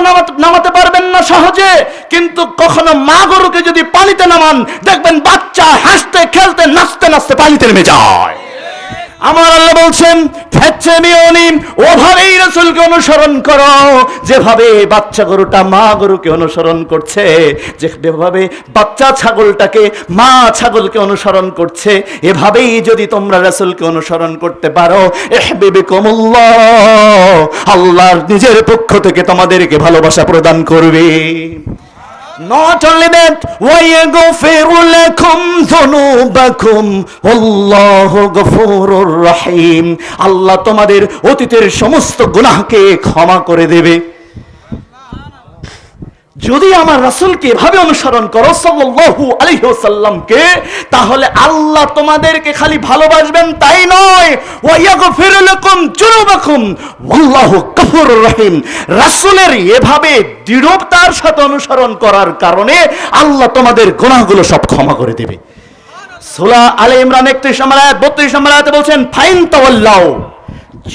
নামাতে পারবেন না সহজে, কিন্তু কখনো মা গরুকে যদি পানিতে নামান দেখবেন বাচ্চা হাসতে খেলতে নাচতে নাচতে পানিতে নেমে যায়। আমার আল্লাহ বলছেন ফাত্তাবিউনি, ওভাবেই রাসূলকে অনুসরণ করো যেভাবে বাচ্চা গরুটা মা গরুকে অনুসরণ করছে, যেভাবে বাচ্চা ছাগলটাকে মা ছাগলকে অনুসরণ করছে। এভাবেই যদি তোমরা রাসূলকে অনুসরণ করতে পারো, ইউহিব্বুকুমুল্লাহ, আল্লাহর নিজের পক্ষ থেকে তোমাদেরকে ভালোবাসা প্রদান করবে। Not only that, وَيَغْفِرُ لَكُمْ ذُنُوبَكُمْ وَاللَّهُ غَفُورٌ رَحِيمٌ, আল্লাহ তোমাদের অতীতের সমস্ত গুনাহকে ক্ষমা করে দেবে। যদি আমার রাসূলকে এভাবে অনুসরণ করো সাল্লাল্লাহু আলাইহি ওয়াসাল্লামকে, তাহলে আল্লাহ তোমাদেরকে খালি ভালোবাসবেন তাই নয়, ওয়া ইয়াগফিরু লাকুম যুনুবাকুম ওয়াল্লাহু গফুরুর রহিম। রাসূলের এভাবে দৃঢ়তার সাথে অনুসরণ করার কারণে আল্লাহ তোমাদের গুনাহগুলো সব ক্ষমা করে দেবে। সূরা আলে ইমরান 31 নম্বর আয়াত 32 নম্বর আয়াতে বলছেন ফাইন তাওয়াল্লাউ,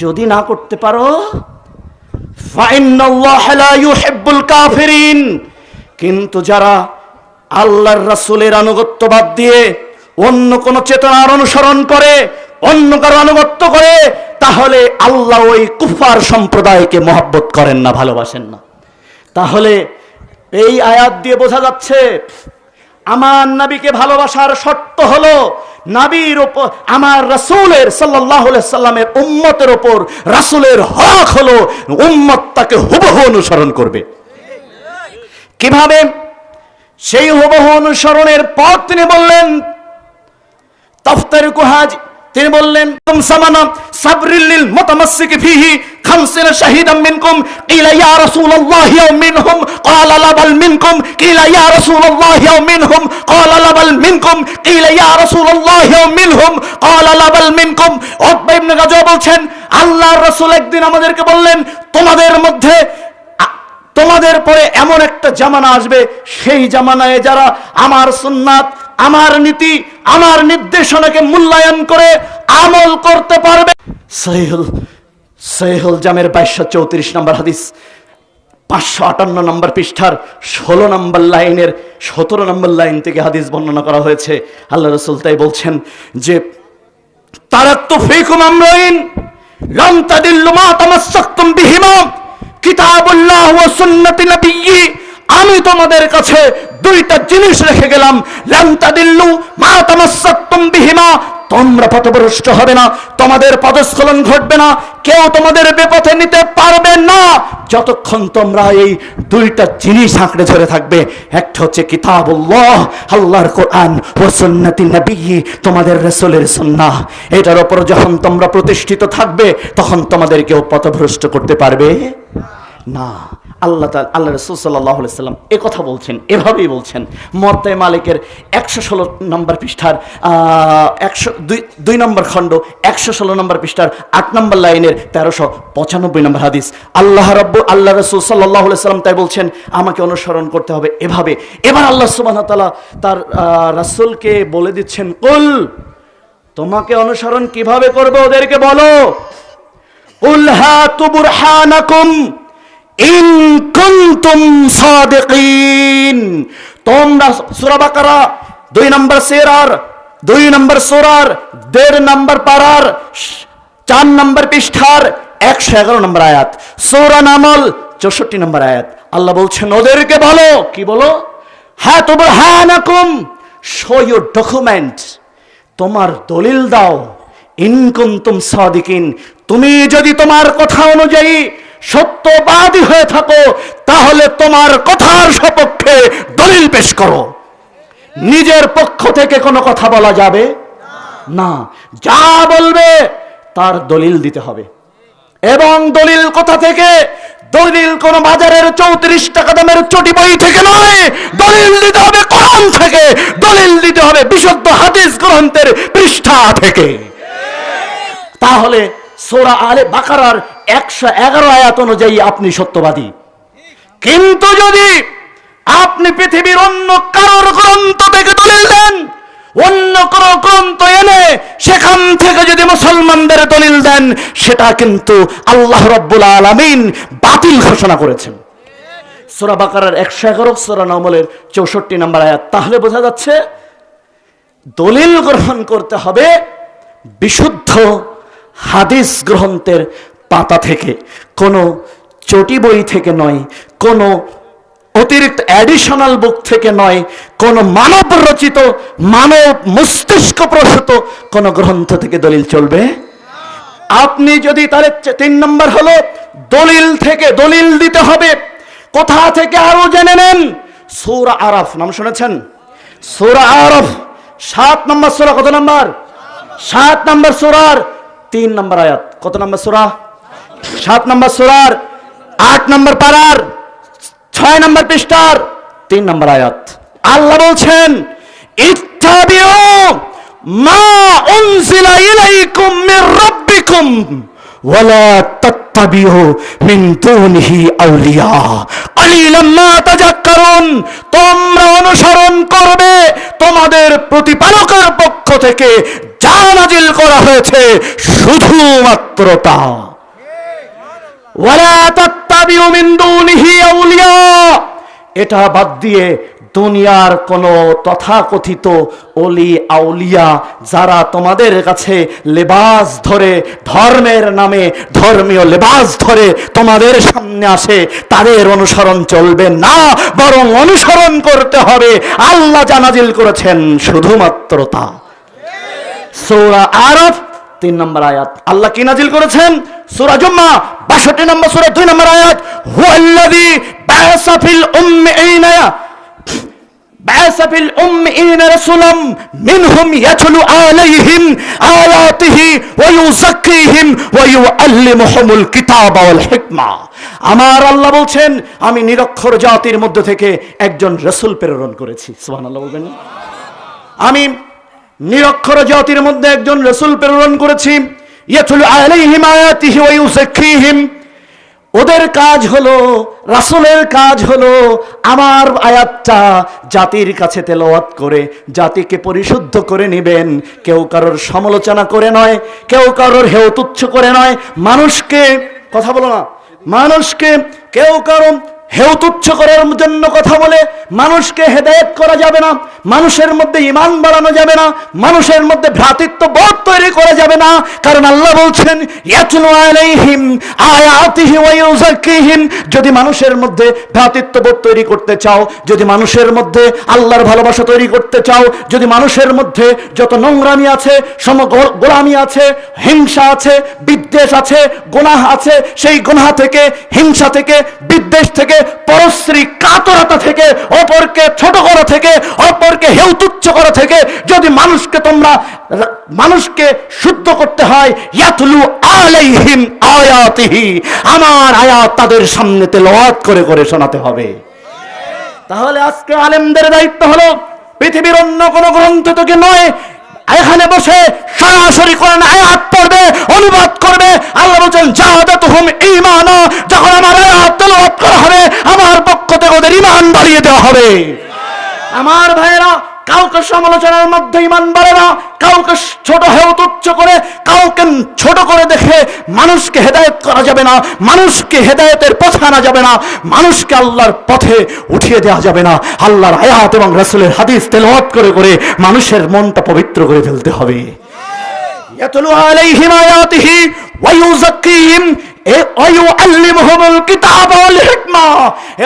যদি না করতে পারো, ফাইন্নাল্লাহা লা ইউহিব্বুল কাফিরিন, কিন্তু যারা আল্লাহর রাসূলের আনুগত্য বাদ দিয়ে অন্য কোন চেতনার অনুসরণ করে, অন্য কারো আনুগত্য করে, তাহলে আল্লাহ ওই কুফার সম্প্রদায়কে মহব্বত করেন না, ভালোবাসেন না। তাহলে এই আয়াত দিয়ে বোঝা যাচ্ছে আমার নবীকে ভালোবাসার শর্ত হলো নবীর উপর, আমার রাসূলের সাল্লাল্লাহু আলাইহি সাল্লামের উম্মতের উপর রাসূলের হক হলো উম্মত তাকে হুবহু অনুসরণ করবে। কিভাবে? সেই হুবহু অনুসরণের পর তিনি বললেন তিনি বললেন তুম সামানা সাবরিল লিল মুতামাসসিকি ফিহি খামসিনা শাহিদাম মিনকুম কিলা ইয়া রাসূলুল্লাহ আও মিনহুম ক্বালা লা বাল মিনকুম কিলা ইয়া রাসূলুল্লাহ আও মিনহুম ক্বালা লা বাল মিনকুম কিলা ইয়া রাসূলুল্লাহ আও মিনহুম ক্বালা লা বাল মিনকুম। উতবা ইবনে গাজওয়া বলছেন আল্লাহর রাসূল একদিন আমাদেরকে বললেন তোমাদের পরে এমন একটা জামানা আসবে, সেই জামানায় যারা আমার সুন্নাত, আমার নীতি, আমার নির্দেশনাকে মূল্যায়ন করে আমল করতে পারবে। সহিহুল জামের 2234 নম্বর হাদিস, 558 নম্বর পৃষ্ঠার 16 নম্বর লাইনের 17 নম্বর লাইন থেকে হাদিস বর্ণনা করা হয়েছে। আল্লাহ রাসূল তাই বলছেন যে তারাক্তু ফীকুম আমরাইন লাম তাদিল্লু মা তামাসসাকতুম বিহিমা কিতাবুল্লাহ ওয়া সুন্নাতি নবিয়্যি। আমি তোমাদের কাছে দুইটা জিনিস রেখে গেলাম, লাম তাদিল্লু মা তামাসসাকতুম বিহিমা, তোমরা পথভ্রষ্ট হবে না, তোমাদের পদস্খলন ঘটবে না, কেউ তোমাদের বিপথে নিতে পারবে না যতক্ষণ তোমরা এই দুইটা জিনিস আঁকড়ে ধরে থাকবে। একটা হচ্ছে কিতাবুল্লাহ, আল্লাহর কোরআন, ওয়া সুন্নাতি নবিয়্যি, তোমাদের রাসূলের সুন্নাহ। এটার উপর যখন তোমরা প্রতিষ্ঠিত থাকবে তখন তোমাদের কেউ পথভ্রষ্ট করতে পারবে না। আল্লাহ রাসূল সাল্লাল্লাহু আলাইহি সাল্লাম এ কথা বলছেন, এভাবেই বলছেন। মুয়াত্তা মালিকের 116 নম্বর পৃষ্ঠার 102 নম্বর খণ্ড 116 নম্বর পৃষ্ঠার 8 নম্বর লাইনের 1395 নম্বর হাদিস। আল্লাহ রাসূল সাল্লাল্লাহু আলাইহি সাল্লাম তাই বলছেন আমাকে অনুসরণ করতে হবে এভাবে। এবার আল্লাহ সুবহানাহু ওয়া তাআলা তার রাসূলকে বলে দিচ্ছেন, কুল, তোমাকে অনুসরণ কিভাবে করবে ওদেরকে বলো। কুল হাতু বুরহানাকুম ইন কুনতুম সাদিকিন। তোমরা সূরা বাকারা 2 নম্বর সূরার 1.5 নম্বর পারার 4 নম্বর পৃষ্ঠার 111 নম্বর আয়াত, সূরা নামল 64 নম্বর আয়াত। আল্লাহ বলছেন ওদেরকে বলো, কি বলো? হাতু বুরহানাকুম, শো ইউর ডকুমেন্ট, তোমার দলিল দাও। ইন কুনতুম সাদিকিন, তুমি যদি তোমার কথা অনুযায়ী সত্যবাদী হয়ে থাকো তাহলে তোমার কথার সপক্ষে দলিল পেশ করো। নিজের পক্ষ থেকে কোনো কথা বলা যাবে না, যা বলবে তার দলিল দিতে হবে। এবং দলিল কোথা থেকে? দলিল কোন বাজারের 34 টাকা দামের চটি বই থেকে নয়, দলিল দিতে হবে কোরআন থেকে, দলিল দিতে হবে বিশুদ্ধ হাদিস গ্রন্থের পৃষ্ঠা থেকে। তাহলে সূরা আলে বাকারার 111 আয়াত অনুযায়ী আপনি সত্যবাদী। কিন্তু যদি আপনি পৃথিবীর অন্য কারোর গ্রন্থ থেকে দলিল দেন, অন্য কোন গ্রন্থ এনে সেখান থেকে যদি মুসলমানদের দলিল দেন, সেটা কিন্তু আল্লাহ রাব্বুল আলামিন বাতিল ঘোষণা করেছেন। সূরা বাকারার 111, সূরা নামলের 64 নম্বর আয়াত। তাহলে বোঝা যাচ্ছে দলিল গ্রহণ করতে হবে বিশুদ্ধ হাদিস গ্রন্থের পাতা থেকে, কোনো চটি বই থেকে নয়, কোনো অতিরিক্ত অ্যাডিশনাল বুক থেকে নয়, কোনো মানব রচিত, মানব মস্তিষ্ক প্রসূত কোনো গ্রন্থ থেকে দলিল চলবে। আপনি যদি তাহলে 3 নম্বর হলো দলিল থেকে দলিল দিতে হবে। কোথা থেকে আরো জেনে নেন? সূরা আরাফ নাম শুনেছেন? সূরা আরাফ 7 নম্বর সূরা, কত নম্বর? 7 নম্বর সূরার 3 নম্বর আয়াত। কত নম্বর সূরা? 7 নম্বর সূরার 8 নম্বর পারার 6 নম্বর পৃষ্ঠার 3 নম্বর আয়াত। আল্লাহ বলছেন ইত্তাবিউ মা উনজিলা ইলাইকুম মির রাব্বিকুম ওয়ালা তাত্তাবিউ মিন দুনিহি আউলিয়া কালিলাম মা তাযাক্কারুন। তোমরা অনুসরণ করবে তোমাদের প্রতিপালকের পক্ষ থেকে যা নাজিল করা হয়েছে, শুধুমাত্র তা। ওয়ালা তাত্তাবিউ মিন দুনিহি আউলিয়া, এটা বাদ দিয়ে দুনিয়ার কোন তথাকথিত ওলি আউলিয়া যারা তোমাদের কাছে লেবাস ধরে, ধর্মের নামে ধর্মীয় লেবাস ধরে তোমাদের সামনে আসে, তাদের অনুসরণ চলবে না, বরং অনুসরণ করতে হবে আল্লাহ যা নাজিল করেছেন, শুধুমাত্র তা। সূরা আরাফ 3 নম্বর আয়াত। আল্লাহ কি নাজিল করেছেন? সূরা জুম্মা 62 নম্বর সূরা 2 নম্বর আয়াত, হুয়াল্লাযী বা'আসা ফিল উম্মিয়িনা বা'আসা ফিল উম্মিয়িনা রাসূলাম মিনহুম ইয়াতলু আলাইহিম আয়াতিহি ওয়া ইউযাক্কিহিম ওয়া ইউআল্লিমুহুমুল কিতাবা ওয়াল হিকমা। আমার আল্লাহ বলছেন, আমি নিরক্ষর জাতির মধ্য থেকে একজন রাসূল প্রেরণ করেছি। সুবহানাল্লাহ বলবেন না? আমি নিরক্ষর জাতির মধ্যে একজন রাসূল প্রেরণ করেছি। ইয়াতলু আলাইহিম আয়াতিহি ওয়া ইউযাক্কিহিম, ওদের কাজ হলো, রাসূলের কাজ হলো আমার আয়াতটা জাতির কাছে তেলাওয়াত করে জাতিকে পরিশুদ্ধ করে নেবেন। কেউ কারোর সমালোচনা করে নয়, কেউ কারোর হেয় তুচ্ছ করে নয়, মানুষকে, কথা বলো না, মানুষকে কেউ কারো হেউ তুচ্ছ করার জন্য কথা বলে মানুষকে হেদায়েত করা যাবে না, মানুষের মধ্যে ঈমান বাড়ানো যাবে না, মানুষের মধ্যে ভ্রাতৃত্ববোধ তৈরি করা যাবে না। কারণ আল্লাহ বলছেন ইয়াতলু আলাইহিম আয়াতিহি ওয়া ইউযাক্কিহিম। যদি মানুষের মধ্যে ভ্রাতৃত্ববোধ তৈরি করতে চাও, যদি মানুষের মধ্যে আল্লাহর ভালোবাসা তৈরি করতে চাও, যদি মানুষের মধ্যে যত নোংরামি আছে, গোলামি আছে, হিংসা আছে, বিদ্বেষ আছে, গুনাহ আছে, সেই গুনাহ থেকে, হিংসা থেকে, বিদ্বেষ থেকে, পরশ্রী কাতরতা থেকে, অপরকে ছোট করা থেকে, অপরকে হেউ তুচ্ছ করা থেকে যদি মানুষকে শুদ্ধ করতে হয়, ইয়াতলু আলাইহিম আয়াতিহি, আমার আয়াত তাদের সামনে তেলাওয়াত করে করে শোনাতে হবে। তাহলে আজকে আলেমদের দায়িত্ব হলো পৃথিবীর অন্য কোনো গ্রন্থ থেকে নয়, এখানে বসে সরাসরি কোরআন আয়াত পড়বে, অনুবাদ করবে। আল্লাহ বলেন জাদাতুহুম ঈমানা, যখন আমার আয়াত তেলাওয়াত করা হবে আমার পক্ষ থেকে ওদের ঈমান বাড়িয়ে দেওয়া হবে। আমার ভাইয়েরা, কাউকে সমালোচনার মধ্যে ঈমান বাড়ে না, কাউকে ছোট হেয় তুচ্ছ করে, কাউকে ছোট করে দেখে মানুষকে হেদায়েত করা যাবে না, মানুষকে হেদায়েতের পথে আনা যাবে না, মানুষকে আল্লাহর পথে উঠিয়ে দেওয়া যাবে না। আল্লাহর আয়াত এবং রাসূলের হাদিস তেলাওয়াত করে করে মানুষের মনটা পবিত্র করে ফেলতে হবে। ইয়াতলু আলাইহিম আয়াতিহি ওয়া ইউযাক্কিহিম ওয়া ইউআল্লিমুহুমুল কিতাবা ওয়াল হিকমা,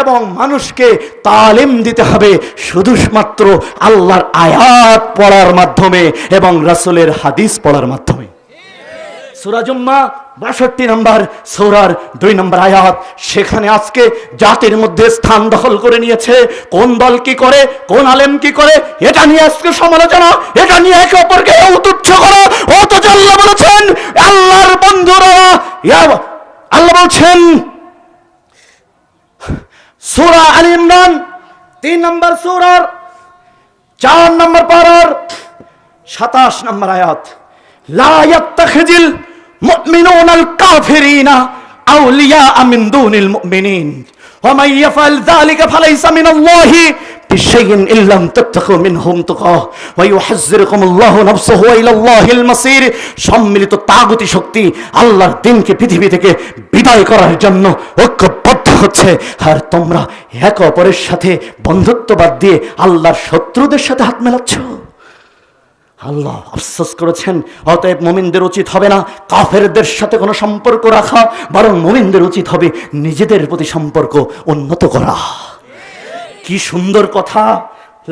এবং মানুষকে তালিম দিতে হবে শুধুমাত্র আল্লাহর আয়াত পড়ার মাধ্যমে এবং রাসূলের হাদিস পড়ার মাধ্যমে। সূরা জুম্মা ৬২ নম্বর সূরার ২ নম্বর আয়াত, সেখানে আজকে জাতির মধ্যে স্থান দখল করে নিয়েছে কোন দল কি করে, কোন আলেম কি করে, এটা নিয়ে আজকে সমালোচনা, এটা নিয়ে একে অপরকে তুচ্ছ করা। অথচ আল্লাহ বলেছেন, আল্লাহর বন্ধুরা, আল্লাহ বলছেন সূরা আল ইমরান ৩ নম্বর সূরার ৪ নম্বর পারার ২৭ নম্বর আয়াত, লা ইয়াত্তাখিযুল মুমিনুনাল কাফিরিনা আউলিয়া মিন দুনিল মুমিনিন ওয়া মান ইয়াফআল যালিকা ফালাইসা মিনাল্লাহি বিশাইইন ইল্লাম তাত্তাকু মিনহুম তুকা ওয়া ইউহাজ্জিরুকুমুল্লাহু নাফসাহু ওয়া ইলাল্লাহিল মাসির। সম্মিলিত তাগুতি শক্তি আল্লাহর দ্বীনকে পৃথিবী থেকে বিদায় করার জন্য ঐক্যবদ্ধ হচ্ছে, আর তোমরা একে অপরের সাথে বন্ধুত্ব বাদ দিয়ে আল্লাহর শত্রুদের সাথে হাত মেলাচ্ছ। আল্লাহ আফসোস করেছেন। অতএব মুমিনদের উচিত হবে না কাফেরদের সাথে কোনো সম্পর্ক রাখা, বরং মুমিনদের উচিত হবে নিজেদের প্রতি সম্পর্ক উন্নত করা। কি সুন্দর কথা!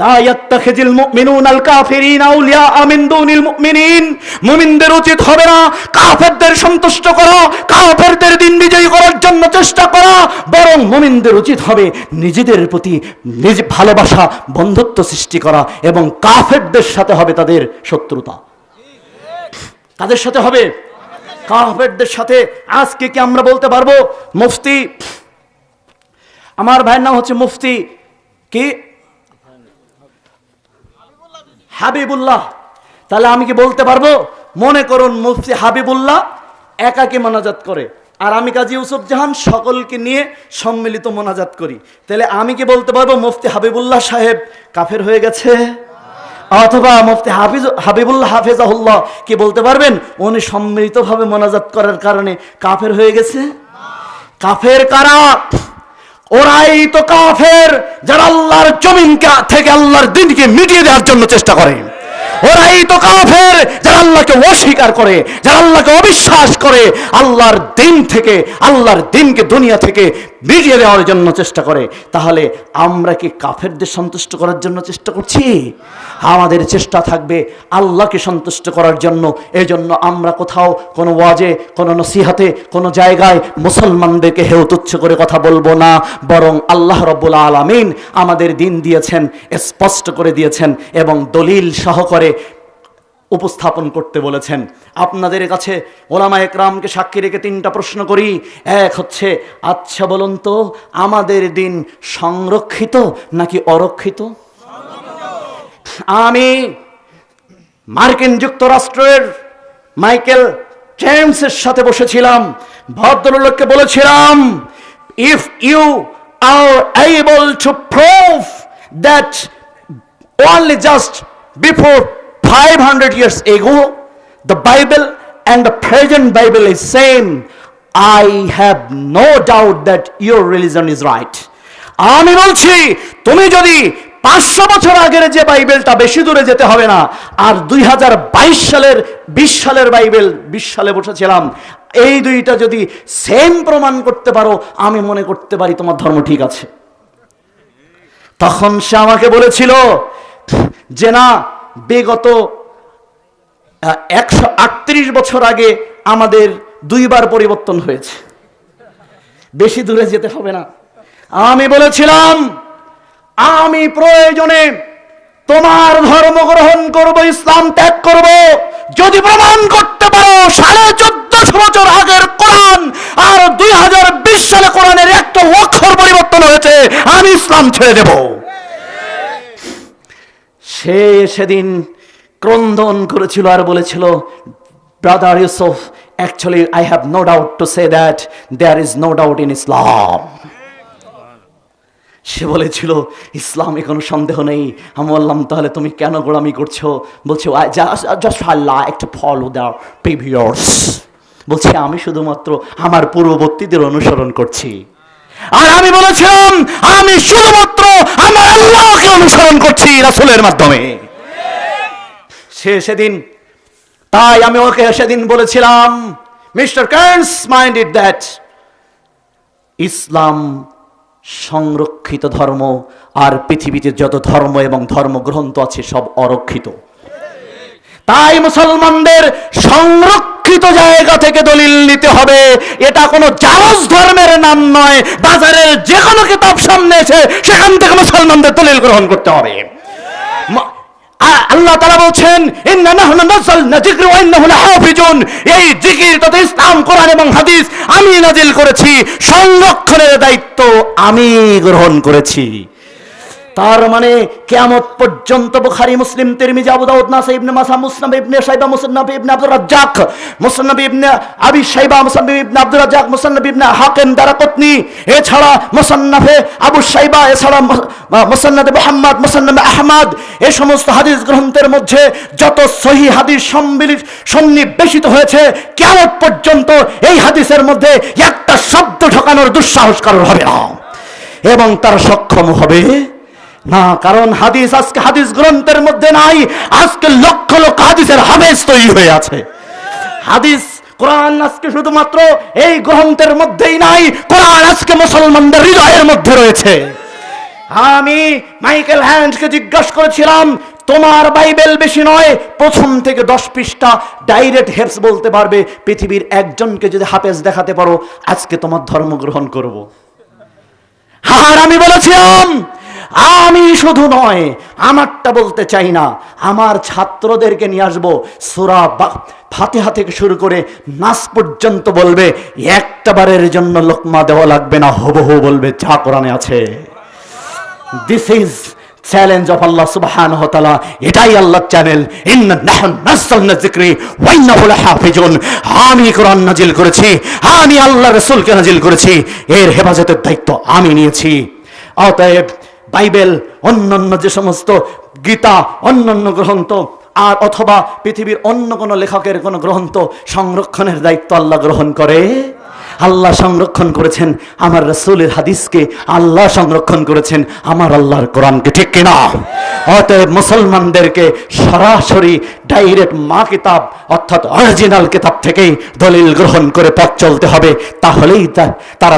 লা ইয়াত্তাখিযুল মুমিনুনাল কাফিরিনা আউলিয়া মিন দুনিল মুমিনিন। মুমিনদের উচিত হবে না কাফেরদের সন্তুষ্ট করা, কাফেরদের দিন বিজয়ী করার জন্য চেষ্টা করা, বরং মুমিনদের উচিত হবে নিজেদের প্রতি নিজ ভালোবাসা, বন্ধুত্ব সৃষ্টি করা, এবং কাফেরদের সাথে হবে তাদের শত্রুতা। তাদের সাথে হবে কাফেরদের সাথে। আজকে কি আমরা বলতে পারবো মুফতি, আমার ভাইয়ের নাম হচ্ছে মুফতি কি হাবিবুল্লাহ, তাহলে আমি কি বলতে পারবো, মনে করুন মুফতি হাবিবুল্লাহ একাকী মোনাজাত করে আর আমি কাজী ইউসুফ জাহান সকলকে নিয়ে সম্মিলিত মোনাজাত করি, তাহলে আমি কি বলতে পারবো মুফতি হাবিবুল্লাহ সাহেব কাফের হয়ে গেছে? অথবা মুফতি হাবিবুল্লাহ হাফেজাহুল্লাহ কি বলতে পারবেন উনি সম্মিলিতভাবে মোনাজাত করার কারণে কাফের হয়ে গেছে? কাফের কারা? ওরাই তো কাফের যারা আল্লাহর জমিন থেকে আল্লাহর দ্বীনকে মিটিয়ে দেওয়ার জন্য চেষ্টা করে। ওরাই তো কাফের, যারা আল্লাহকে অস্বীকার করে, যারা আল্লাহকে অবিশ্বাস করে, আল্লাহর দিন থেকে, আল্লাহর দিনকে দুনিয়া থেকে মিটিয়ে দেওয়ার জন্য চেষ্টা করে। তাহলে আমরা কি কাফেরদের সন্তুষ্ট করার জন্য চেষ্টা করছি? আমাদের চেষ্টা থাকবে আল্লাহকে সন্তুষ্ট করার জন্য। এজন্য আমরা কোথাও কোনো ওয়াজে, কোনো নসিহাতে, কোনো জায়গায় মুসলমানদেরকে হেয় তুচ্ছ করে কথা বলবো না, বরং আল্লাহ রাব্বুল আলামিন আমাদের দিন দিয়েছেন, স্পষ্ট করে দিয়েছেন এবং দলিল সহকারে উপস্থাপন করতে বলেছেন। আপনাদের কাছে ওলামা একরামকে সাক্ষী রেখে 3টা প্রশ্ন করি। এক হচ্ছে, আচ্ছা বলুন তো, আমাদের দিন সংরক্ষিত নাকি অরক্ষিত? আমি মার্কিন যুক্তরাষ্ট্রের মাইকেল জেমসের সাথে বসেছিলাম, ভদ্রলোককে বলেছিলাম, if you are able to prove that only just before 500 years ago the Bible and the present Bible is same, I have no doubt that your religion is right. আমি বলছি, তুমি যদি 500 বছর আগের যে বাইবেলটা, বেশি দূরে যেতে হবে না, আর 2022 সালের 20 সালের বাইবেল, 20 সালে বসেছিলাম, এই দুইটা যদি সেম প্রমাণ করতে পারো, আমি মনে করতে পারি তোমার ধর্ম ঠিক আছে। তখন সে আমাকে বলেছিল যে না, বিগত 138 বছর আগে আমাদের 2 বার পরিবর্তন হয়েছে, বেশি দূরে যেতে হবে না। আমি বলেছিলাম, আমি প্রয়োজনে তোমার ধর্ম গ্রহণ করব, ইসলাম ত্যাগ করব, যদি প্রমাণ করতে পারো 1450 বছর আগের কোরআন আর 2020 সালে কোরআনের একটা অক্ষর পরিবর্তন হয়েছে, আমি ইসলাম ছেড়ে দেব। সে সেদিন ক্রন্দন করেছিল আর বলেছিল, brother Yusuf, actually I have no doubt to say that there is no doubt in Islam. সে বলেছিল, ইসলামে কোনো সন্দেহ নেই। আমি বললাম, তাহলে তুমি কেন গোলামি করছো? বলছে, just I like to follow the previous. বলছে, আমি শুধুমাত্র আমার পূর্ববর্তীদের অনুসরণ করছি। আর আমি বলেছিলাম, আমি শুধুমাত্র আমার আল্লাহকে অনুসরণ করছি রাসূলের মাধ্যমে। সে সেদিন, তাই আমি ওকে সেদিন বলেছিলাম, মিস্টার কার্নস মাইন্ডেড দ্যাট ইসলাম সংরক্ষিত ধর্ম, আর পৃথিবীতে যত ধর্ম এবং ধর্মগ্রন্থ আছে সব অরক্ষিত। তাই মুসলমানদের সংরক্ষিত জায়গা থেকে দলিল নিতে হবে। এটা কোনো জারজ ধর্মের নাম নয়। বাজারের যে কোনো কিতাব সামনে এসে সেখান থেকে মুসলমানদের দলিল গ্রহণ করতে হবে। আল্লাহ তাআলা বলছেন, ইন্না নাহনু নাযালনা যিকরা ওয়া ইন্নাহু লাহাফিজুন। এই জিকির তথা ইসলাম, কোরআন এবং হাদিস আমি নাজিল করেছি, সংরক্ষণের দায়িত্ব আমি গ্রহণ করেছি। তার মানে কিয়ামত পর্যন্ত বুখারী, মুসলিম, তিরমিজি, আবু দাউদ, নাসাই, ইবনে মাসা, মুসনাদ ইবনে শাইবা, মুসনাদ ইবনে আব্দুর রাজ্জাক, মুসনাদ ইবনে আবি শাইবা, মুসনাদ ইবনে আব্দুর রাজ্জাক, মুসনাদ ইবনে হাকিম, দারাকুতনি, এছাড়া মুসন্নাফে আবু শাইবা, এছাড়া মুসন্নাদ মুহাম্মদ, মুসন্নাদ আহমদ, এই সমস্ত হাদিস গ্রন্থের মধ্যে যত সহিহ হাদিস সন্নিবেশিত হয়েছে, কিয়ামত পর্যন্ত এই হাদিসের মধ্যে একটা শব্দ ঢোকানোর দুঃসাহস কারোর হবে না এবং তারা সক্ষম হবে না। কারণ হাদিস আজকে হাদিস গ্রন্থের মধ্যে নাই, আজকে লক্ষ লক্ষ হাদিসের হাদিস তৈরি হয়ে আছে। হাদিস, কোরআন আজকে শুধুমাত্র এই গ্রন্থের মধ্যেই নাই, কোরআন আজকে মুসলমানদের হৃদয়ের মধ্যে রয়েছে। আমি মাইকেল হ্যান্ডকে জিজ্ঞাসা করেছিলাম, তোমার বাইবেল বেশি নয়, প্রথম থেকে 10 পৃষ্ঠা ডাইরেক্ট হেফজ বলতে পারবে, পৃথিবীর একজনকে যদি হাফেজ দেখাতে পারো, আজকে তোমার ধর্ম গ্রহণ করব। আর আমি বলেছিলাম, আমি শুধু নয়, আমারটা বলতে চাই না, আমার ছাত্রদেরকে নিয়ে আসবো, সূরা ফাতিহা থেকে শুরু করে নাস পর্যন্ত বলবে, একটা বারের জন্য লোকমা দেওয়া লাগবে না, হুবহু বলবে যা কোরআনে আছে। দিস ইজ চ্যালেঞ্জ অফ আল্লাহ সুবহানাহু ওয়া তাআলা। এটাই আল্লাহর চ্যানেল, ইন্না নাহনু নাযালনা যিকরি ওয়া ইন্নাহু লাহাফিজুন। আমি কোরআন নাজিল করেছি, আমি আল্লাহর রাসূলকে নাজিল করেছি, এর হেফাজতের দায়িত্ব আমি নিয়েছি। অতএব বাইবেল, অন্যান্য যে সমস্ত গীতা, অন্যান্য গ্রন্থ, আর অথবা পৃথিবীর অন্য কোনো লেখকের কোনো গ্রন্থ সংরক্ষণের দায়িত্ব আল্লাহ গ্রহণ করে। আল্লাহ সংরক্ষণ করেছেন আমার রাসূলের হাদিসকে, আল্লাহ সংরক্ষণ করেছেন আমার আল্লাহর কোরআনকে, ঠিক কিনা? অতএব মুসলমানদেরকে সরাসরি ডাইরেক্ট মা কিতাব অর্থাৎ অরিজিনাল কিতাব থেকেই দলিল গ্রহণ করে পথ চলতে হবে। তাহলেই তারা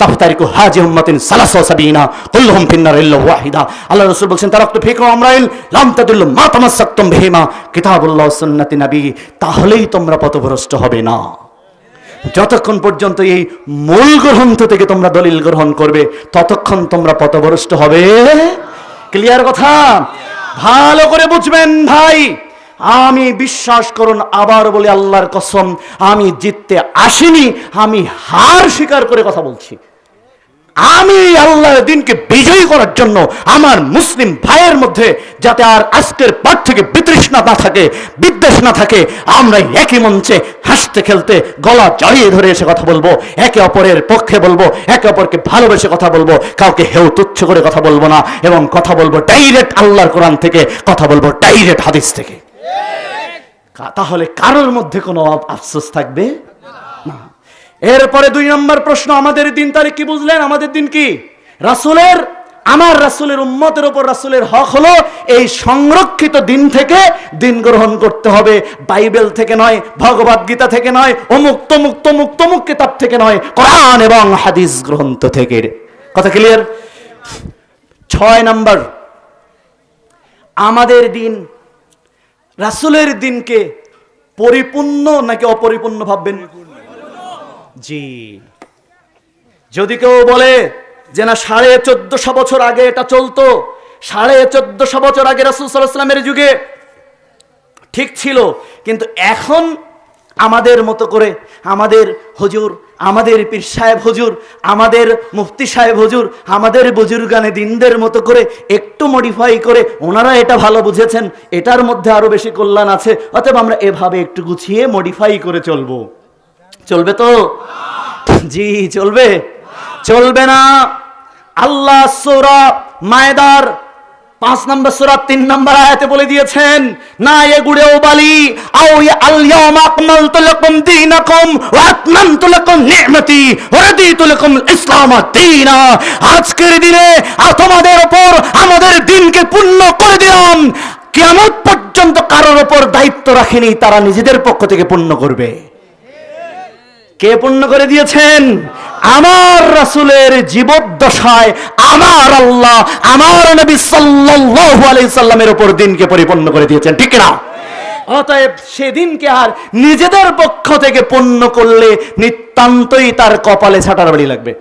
তাফতারিকু হাজি উম্মাতিন সালাসা সাবিনা কুল্লুহুম ফিন্নার ইল্লা ওয়াহিদা। আল্লাহ রাসূল বলেন তারাকতু ফিকুম আমরাইন লাম তাদুল্লু মা তামাসসাকতুম বিহিমা কিতাবুল্লাহ ওয়া সুন্নাতি নবী। তাহলেই তোমরা পথভ্রষ্ট হবে না। যতক্ষণ পর্যন্ত এই মূল গ্রন্থ থেকে তোমরা দলিল গ্রহণ করবে ততক্ষণ তোমরা পথভ্রষ্ট হবে। ক্লিয়ার কথা? ভালো করে বুঝবেন ভাই। আমি বিশ্বাস করুন আবার বলি আল্লাহর কসম, আমি জিততে আসিনি, আমি হার স্বীকার করে কথা বলছি। আমি আল্লাহর দিনকে বিজয়ী করার জন্য আমার মুসলিম ভাইয়ের মধ্যে যাতে আর আজকের পর থেকে বিতৃষ্ণা না থাকে, বিদ্বেষ না থাকে, আমরা একই মঞ্চে হাসতে খেলতে গলা জড়িয়ে ধরে এসে কথা বলবো, একে অপরের পক্ষে বলবো, একে অপরকে ভালোবেসে কথা বলবো, কাউকে হেউ তুচ্ছ করে কথা বলবো না, এবং কথা বলবো ডাইরেক্ট আল্লাহর কোরআন থেকে, কথা বলবো ডাইরেক্ট হাদিস থেকে। তাহলে কারোর মধ্যে কোনো আফসোস থাকবে না। এরপরে 2 নম্বর প্রশ্ন, আমাদের দিন তাহলে কি বুঝলেন? আমাদের দিন কি? রাসূলের, আমার রাসূলের উম্মতের উপর রাসূলের হক হলো এই সংরক্ষিত দিন থেকে দিন গ্রহণ করতে হবে। বাইবেল থেকে নয়, ভগবত গীতা থেকে নয়, অমুক তমুক তমুক তমুক কিতাব থেকে নয়, কোরআন এবং হাদিস গ্রন্থ থেকে। কথা ক্লিয়ার? 6 নম্বর, আমাদের দিন রাসূলের দিনকে পরিপূর্ণ নাকি অপরিপূর্ণ ভাববেন? জি। যদি কেউ বলে যে না 1450 বছর আগে এটা চলতো, 1450 বছর আগে রাসূল সাল্লাল্লাহু আলাইহি ওয়াসাল্লামের যুগে ঠিক ছিল, কিন্তু এখন আমাদের মতো করে আমাদের হুজুর, আমাদের পীর সাহেব হুজুর, আমাদের মুফতি সাহেব হুজুর, আমাদের বুজুর্গানে দিনদের মতো করে একটু মডিফাই করে ওনারা এটা ভালো বুঝেছেন, এটার মধ্যে আরো বেশি কল্যাণ আছে, অতএব আমরা এভাবে একটু গুছিয়ে মডিফাই করে চলবো। চলবে তো? জি চলবে? চলবে না। আল্লাহ সূরা মায়েদার 5 নম্বর সূরা 3 নম্বর আয়াতে বলে দিয়েছেন, না এগুড়েও বালি আও আল ইয়াউমা আকমালতু লাকুম দীনাকুম ওয়া আতমামতু লাকুম নি'মাতি ওয়া রাদিতু লাকুম ইসলাম দীনা। আজকের দিনে তোমাদের উপর আমাদের দিনকে পূর্ণ করে দিলাম। কিয়ামত পর্যন্ত কারোর উপর দায়িত্ব রাখিনি, তারা নিজেদের পক্ষ থেকে পূর্ণ করবে। কে পূর্ণ করে দিয়েছেন? আমার রাসূলের জীবদ্দশায় আমার আল্লাহ আমার নবী সাল্লাল্লাহু আলাইহি সাল্লামের উপর দিনকে পরিপূর্ণ করে দিয়েছেন, ঠিক না? অতএব সেদিনকে আর নিজেদের পক্ষ থেকে পূর্ণ করলে নিতান্তই তার কপালে ছাটার বাড়ি লাগবে।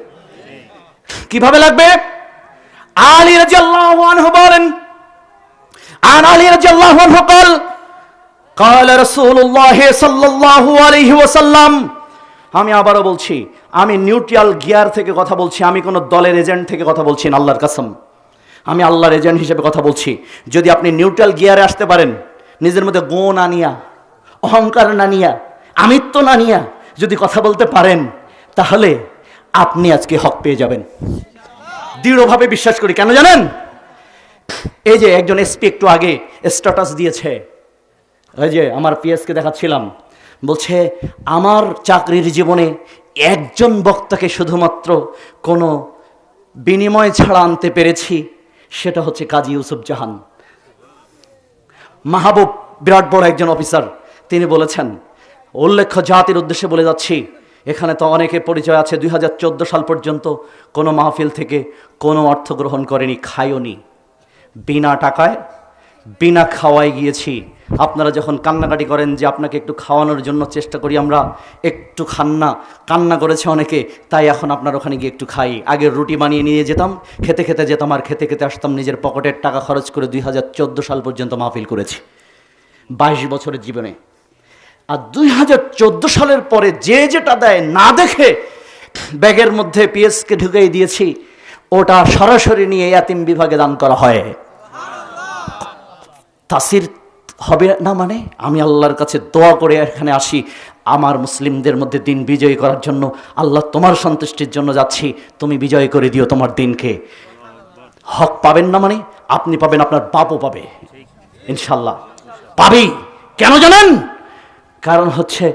কিভাবে লাগবে? আলী রাদিয়াল্লাহু আনহু বলেন, আন আলী রাদিয়াল্লাহু আনহু قال قال رسول الله صلى الله عليه وسلم। আমি আবারও বলছি, আমি নিউট্রাল গিয়ার থেকে কথা বলছি, আমি কোনো দলের এজেন্ট থেকে কথা বলছি না, আল্লাহর কসম আমি আল্লাহর এজেন্ট হিসেবে কথা বলছি। যদি আপনি নিউট্রাল গিয়ারে আসতে পারেন, নিজের মধ্যে গো না নিয়া, অহংকার না নিয়া, আমিত্ব না নিয়া যদি কথা বলতে পারেন, তাহলে আপনি আজকে হক পেয়ে যাবেন। দৃঢ়ভাবে বিশ্বাস করি। কেন জানেন? এই যে একজন এসপি একটু আগে স্ট্যাটাস দিয়েছে, ওই যে আমার পিএসকে দেখাচ্ছিলাম, বলছে আমার চাকরির জীবনে একজন বক্তাকে শুধুমাত্র কোনো বিনিময় ছাড়া আনতে পেরেছি, সেটা হচ্ছে কাজী ইউসুফ জাহান। মাহবুব বিরাট বড় একজন অফিসার, তিনি বলেছেন, উল্লেখ্য জাতির উদ্দেশ্যে বলে যাচ্ছি, এখানে তো অনেকে পরিচয় আছে, 2014 সাল পর্যন্ত কোনো মাহফিল থেকে কোনো অর্থ গ্রহণ করেনি, খায়ওনি, বিনা টাকায় বিনা খাওয়ায় গিয়েছি। আপনারা যখন কান্নাকাটি করেন যে আপনাকে একটু খাওয়ানোর জন্য চেষ্টা করি আমরা, একটু খান না, কান্না করেছে অনেকে, তাই এখন আপনার ওখানে গিয়ে একটু খাই। আগে রুটি বানিয়ে নিয়ে যেতাম, খেতে খেতে যেতাম আর খেতে খেতে আসতাম, নিজের পকেটের টাকা খরচ করে 2014 সাল পর্যন্ত মাহফিল করেছি 22 বছরের জীবনে। আর 2014 সালের পরে যে যেটা দেয় না দেখে ব্যাগের মধ্যে পিএসকে ঢুকিয়ে দিয়েছি, ওটা সরাসরি নিয়ে ইয়াতিম বিভাগে দান করা হয়। তাসির হবে না মানে? আমি আল্লাহর কাছে দোয়া করে এখানে আসি, আমার মুসলিমদের মধ্যে দিন বিজয় করার জন্য। আল্লাহ তোমার সন্তুষ্টির জন্য যাচ্ছি, তুমি বিজয় করে দিও তোমার দিনকে। হক পাবেন না মানে আপনি পাবেন, আপনার বাপও পাবে, ইনশাল্লাহ পাবেই। কেন জানেন? কারণ হচ্ছে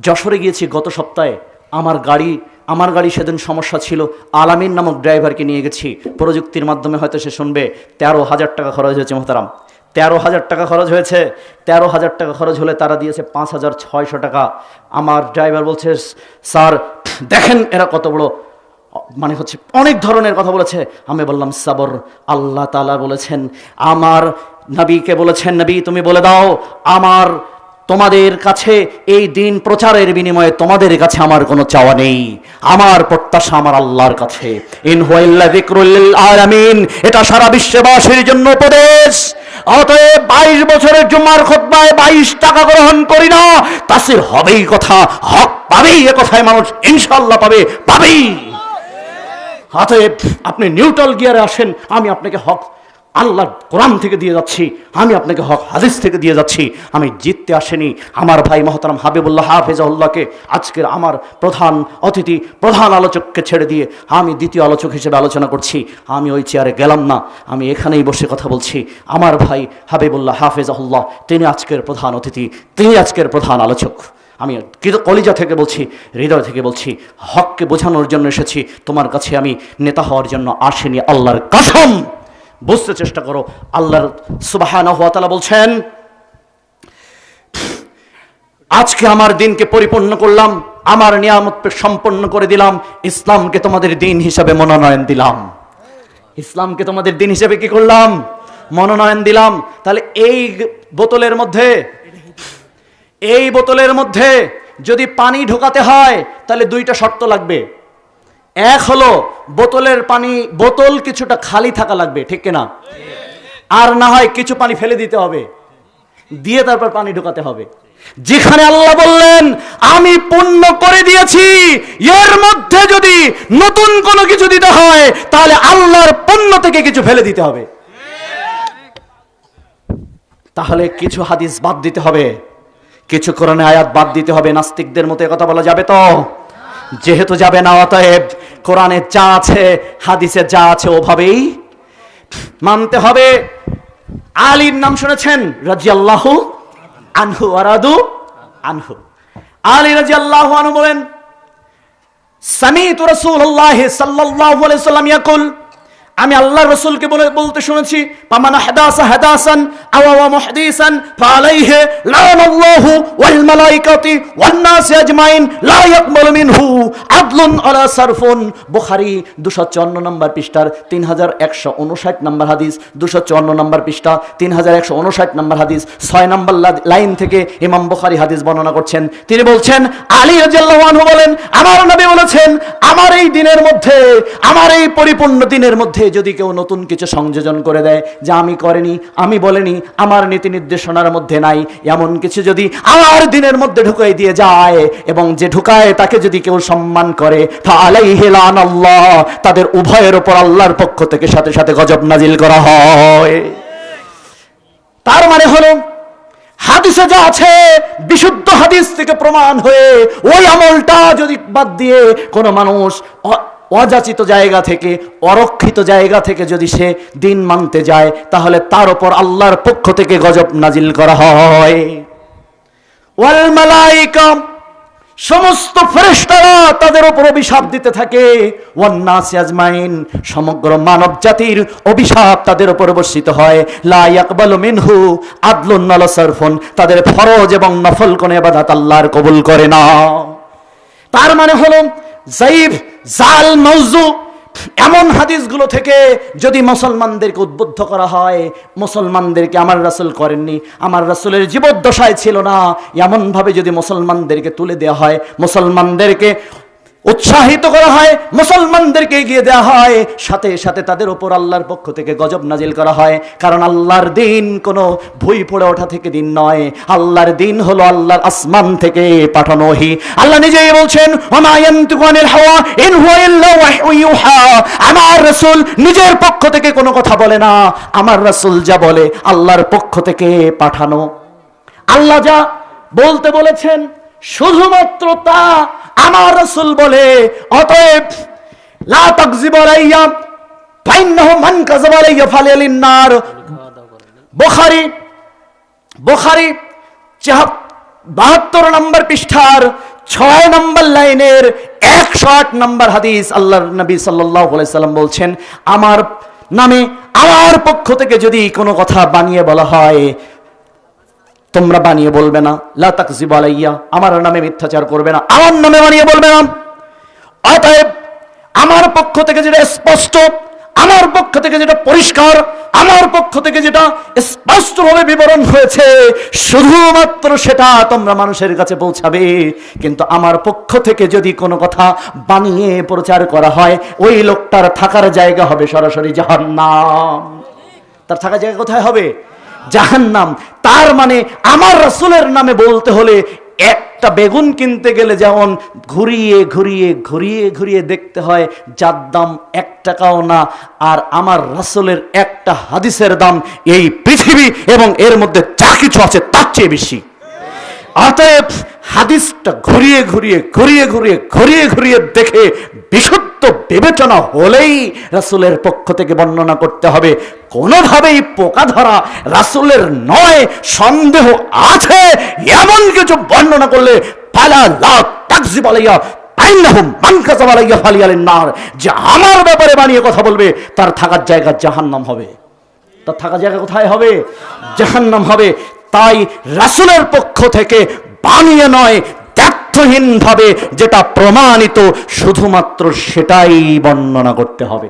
যশোরে গিয়েছি গত সপ্তাহে, আমার গাড়ি সেদিন সমস্যা ছিল, আলামিন নামক ড্রাইভারকে নিয়ে গেছি, প্রযুক্তির মাধ্যমে হয়তো সে শুনবে, 13,000 টাকা খরচ হয়েছে মোহতারাম, 13,000 টাকা খরচ হয়েছে। 13,000 টাকা খরচ হলে তারা দিয়েছে 5,600 টাকা। আমার ড্রাইভার বলছে, স্যার দেখেন এরা কত বড়, মানে হচ্ছে অনেক ধরনের কথা বলেছে। আমি বললাম সাবর, আল্লাহ তাআলা বলেছেন, আমার নবীকে বলেছেন, নবী তুমি বলে দাও আমার তোমাদের কাছে এই দিন প্রচারের বিনিময়ে তোমাদের কাছে আমার কোনো চাওয়া নেই, আমার প্রত্যাশা আমার আল্লাহর কাছে। ইন হুয়া ইল্লা যিকরুল লিল আলামিন, এটা সারা বিশ্ববাসীর জন্য উপদেশ। অতএব 22 বছরের জুমার খুতবায় 22 টাকা গ্রহণ করি না, তাফসীর হবেই কথা, হক পাবেই, এ কথায় মানুষ ইনশাআল্লাহ পাবেই। অতএব আপনি নিউট্রাল গিয়ারে আসেন, আমি আপনাকে হক আল্লাহর কোরআন থেকে দিয়ে যাচ্ছি, আমি আপনাকে হক হাদিস থেকে দিয়ে যাচ্ছি। আমি জিততে আসেনি। আমার ভাই মহতারাম হাবিবুল্লাহ হাফেজাহুল্লাহকে আজকের আমার প্রধান অতিথি, প্রধান আলোচককে ছেড়ে দিয়ে আমি দ্বিতীয় আলোচক হিসেবে আলোচনা করছি। আমি ওই চেয়ারে গেলাম না, আমি এখানেই বসে কথা বলছি। আমার ভাই হাবিবুল্লাহ হাফেজাহুল্লাহ তিনি আজকের প্রধান অতিথি, তিনি আজকের প্রধান আলোচক। আমি কলিজা থেকে বলছি, হৃদয় থেকে বলছি, হককে বোঝানোর জন্য এসেছি, তোমার কাছে আমি নেতা হওয়ার জন্য আসিনি। আল্লাহর কসম, বুঝতে চেষ্টা করো। আল্লাহর সুবহানাহু ওয়া তাআলা বলছেন, আজকে আমার দিনকে পরিপূর্ণ করলাম, আমার নিয়ামত সম্পন্ন করে দিলাম, ইসলামকে তোমাদের দিন হিসাবে মনোনয়ন দিলাম। ইসলামকে তোমাদের দিন হিসাবে কি করলাম? মনোনয়ন দিলাম। তাহলে এই বোতলের মধ্যে যদি পানি ঢোকাতে হয় তাহলে 2টা শর্ত লাগবে। এক হলো বোতল কিছুটা খালি থাকা লাগবে, ঠিক কিনা? আর না হয় কিছু পানি ফেলে দিতে হবে, দিয়ে তারপর পানি ঢোকাতে হবে। যেখানে আল্লাহ বললেন আমি পূর্ণ করে দিয়েছি, এর মধ্যে যদি নতুন কোনো কিছু দিতে হয় তাহলে আল্লাহর পূর্ণ থেকে কিছু ফেলে দিতে হবে। তাহলে কিছু হাদিস বাদ দিতে হবে, কিছু কোরআনের আয়াত বাদ দিতে হবে। নাস্তিকদের মতো কথা বলা যাবে তো? যেহেতু যাবে না, অতএব কোরআনে যা আছে, হাদিসে যা আছে ওভাবেই মানতে হবে। আলীর নাম শুনেছেন, রাদিয়াল্লাহু আনহু ওয়ারাদু আনহু। আলী রাদিয়াল্লাহু আনহু বলেন, সামিতু রাসূলুল্লাহ সাল্লাল্লাহু আলাইহি ওয়াসাল্লাম ইয়াকুল, আমি আল্লাহর রাসূলকে বলতে শুনেছি, পামান হাদাসা হাদাসান আও ওয়া মুহদিসান ফালাইহি লানাল্লাহু ওয়াল মালাইকাতি ওয়ান নাস আজমাইন লা ইয়াকবালু মিনহু আদলুন ওয়ালা সারফুন। বুখারী 254 নম্বর পৃষ্ঠার 3159 নম্বর হাদিস, 254 নম্বর পৃষ্ঠা 3159 নম্বর হাদিস, 6 নম্বর লাইন থেকে ইমাম বুখারী হাদিস বর্ণনা করছেন। তিনি বলছেন, আলী রাদিয়াল্লাহু আনহু বলেন, আমার নবী বলেছেন, আমার এই দিনের মধ্যে, আমার এই পরিপূর্ণ দিনের মধ্যে যদি কেউ নতুন কিছু সংযোজন করে দেয় যা আমি করিনি, আমি বলিনি, আমার নীতি নির্দেশনার মধ্যে নাই, এমন কিছু যদি আমার দিনের মধ্যে ঢুকাই দিয়ে যায়, এবং যে ঢুকায় তাকে যদি কেউ সম্মান করে, ফালাইহি লানাল্লাহ, তাদের উভয়ের উপর আল্লাহর পক্ষ থেকে সাথে সাথে গজব নাজিল করা হয়। তার মানে হলো হাদিসে যা আছে বিশুদ্ধ হাদিস থেকে প্রমাণ হয়ে ওই আমলটা যদি বাদ দিয়ে কোনো মানুষ অযাচিত জায়গা থেকে, অরক্ষিত জায়গা থেকে যদি সে দিন মানতে যায়, তাহলে তার উপর আল্লাহর পক্ষ থেকে গজব নাজিল করা হয়। ওয়াল মালাইকা, সমস্ত ফেরেশতারা তাদের উপর অভিশাপ দিতে থাকে। ওয়ান নাস আজমাইন, সমগ্র মানব জাতির অভিশাপ তাদের উপর বর্ষিত হয়। লা ইয়াকবালু মিনহু আদলুন ওয়ালা সারফুন, তাদের ফরজ এবং নফল কোন ইবাদত আল্লাহর কবুল করে না। তার মানে হলো যায়েফ, জাল, মাউযু এমন হাদিসগুলো থেকে যদি মুসলমানদেরকে উদ্বুদ্ধ করা হয়, মুসলমানদেরকে আমার রাসূল করেননি, আমার রাসূলের জীবদ্দশায় ছিল না, এমন ভাবে যদি মুসলমানদেরকে তুলে দেওয়া হয়, মুসলমানদেরকে উৎসাহিত করা হয়, মুসলমানদেরকে এগিয়ে দেওয়া হয়, সাথে সাথে তাদের উপর আল্লাহর পক্ষ থেকে গজব নাজিল করা হয়। কারণ আল্লাহর দিন কোনো ভুই পড়ে ওঠা থেকে দিন নয়, আল্লাহর দিন হলো আল্লাহর আসমান থেকে পাঠানো ওহী। আল্লাহ নিজেই বলছেন, ওমা ইয়ানতিকু আনিল হাওয়া ইন হুয়া ইল্লা ওয়াহয়ু ইউহা, আমার রাসূল নিজের পক্ষ থেকে কোনো কথা বলে না, আমার রাসূল যা বলে আল্লাহর পক্ষ থেকে পাঠানো। আল্লাহ যা বলতে বলেছেন শুধুমাত্র তা আমার রাসূল বলে। অতএব লা তাকযিবু আলাইয়া ফাইন্নাহু মান কাযাবা আলাইয়া ফালিয়ালিন নার। বুখারী 72 নম্বর পৃষ্ঠার 6 নম্বর লাইনের 108 নম্বর হাদিস, আল্লাহর নবী সাল্লাল্লাহু আলাইহি সাল্লাম বলছেন, আমার নামে আমার পক্ষ থেকে যদি কোনো কথা বানিয়ে বলা হয়, তোমরা বানিয়ে বলবে না। লা তাকযিব আলাইয়া, আমার নামে মিথ্যাচার করবে না, আমার নামে বানিয়ে বলবে না। অতএব আমার পক্ষ থেকে যেটা স্পষ্ট, আমার পক্ষ থেকে যেটা পরিষ্কার, আমার পক্ষ থেকে যেটা স্পষ্টভাবে বিবরণ হয়েছে, শুধুমাত্র সেটা তোমরা মানুষের কাছে পৌঁছাবে। কিন্তু আমার পক্ষ থেকে যদি কোনো কথা বানিয়ে প্রচার করা হয়, ওই লোকটার থাকার জায়গা হবে সরাসরি জাহান্নাম। তার থাকার জায়গা কোথায় হবে? জাহান্নাম। তার মানে আমার রাসূলের নামে বলতে হলে একটা বেগুন কিনতে গেলে যেমন ঘুরিয়ে ঘুরিয়ে ঘুরিয়ে ঘুরিয়ে দেখতে হয়, যার দাম 1 টাকাও না, আর আমার রাসূলের একটা হাদিসের দাম এই পৃথিবী এবং এর মধ্যে যা কিছু আছে তার চেয়ে বেশি। অতএব হাদিসটা ঘুরিয়ে ঘুরিয়ে ঘুরিয়ে ঘুরিয়ে ঘুরিয়ে ঘুরিয়ে দেখে বিশুদ্ধ বিবেচনা হলেই রাসূলের পক্ষ থেকে বর্ণনা করতে হবে। কোনোভাবেই পোকা ধরা রাসূলের নয়, সন্দেহ আছে এমন কিছু বর্ণনা করলে ফালা লা তাকযিব আলাইয়া আইন্নাহুম মান কাযাবা আলাইয়া ফালিয়ালিন নার, যে আমার ব্যাপারে বানিয়ে কথা বলবে তার থাকার জায়গা জাহান্নাম হবে। তার থাকার জায়গা কোথায় হবে? জাহান্নাম হবে। তাই রাসূলের পক্ষ থেকে বানিয়ে নয়, তথ্যহীন ভাবে যেটা প্রমাণিত শুধুমাত্র সেটাই বর্ণনা করতে হবে।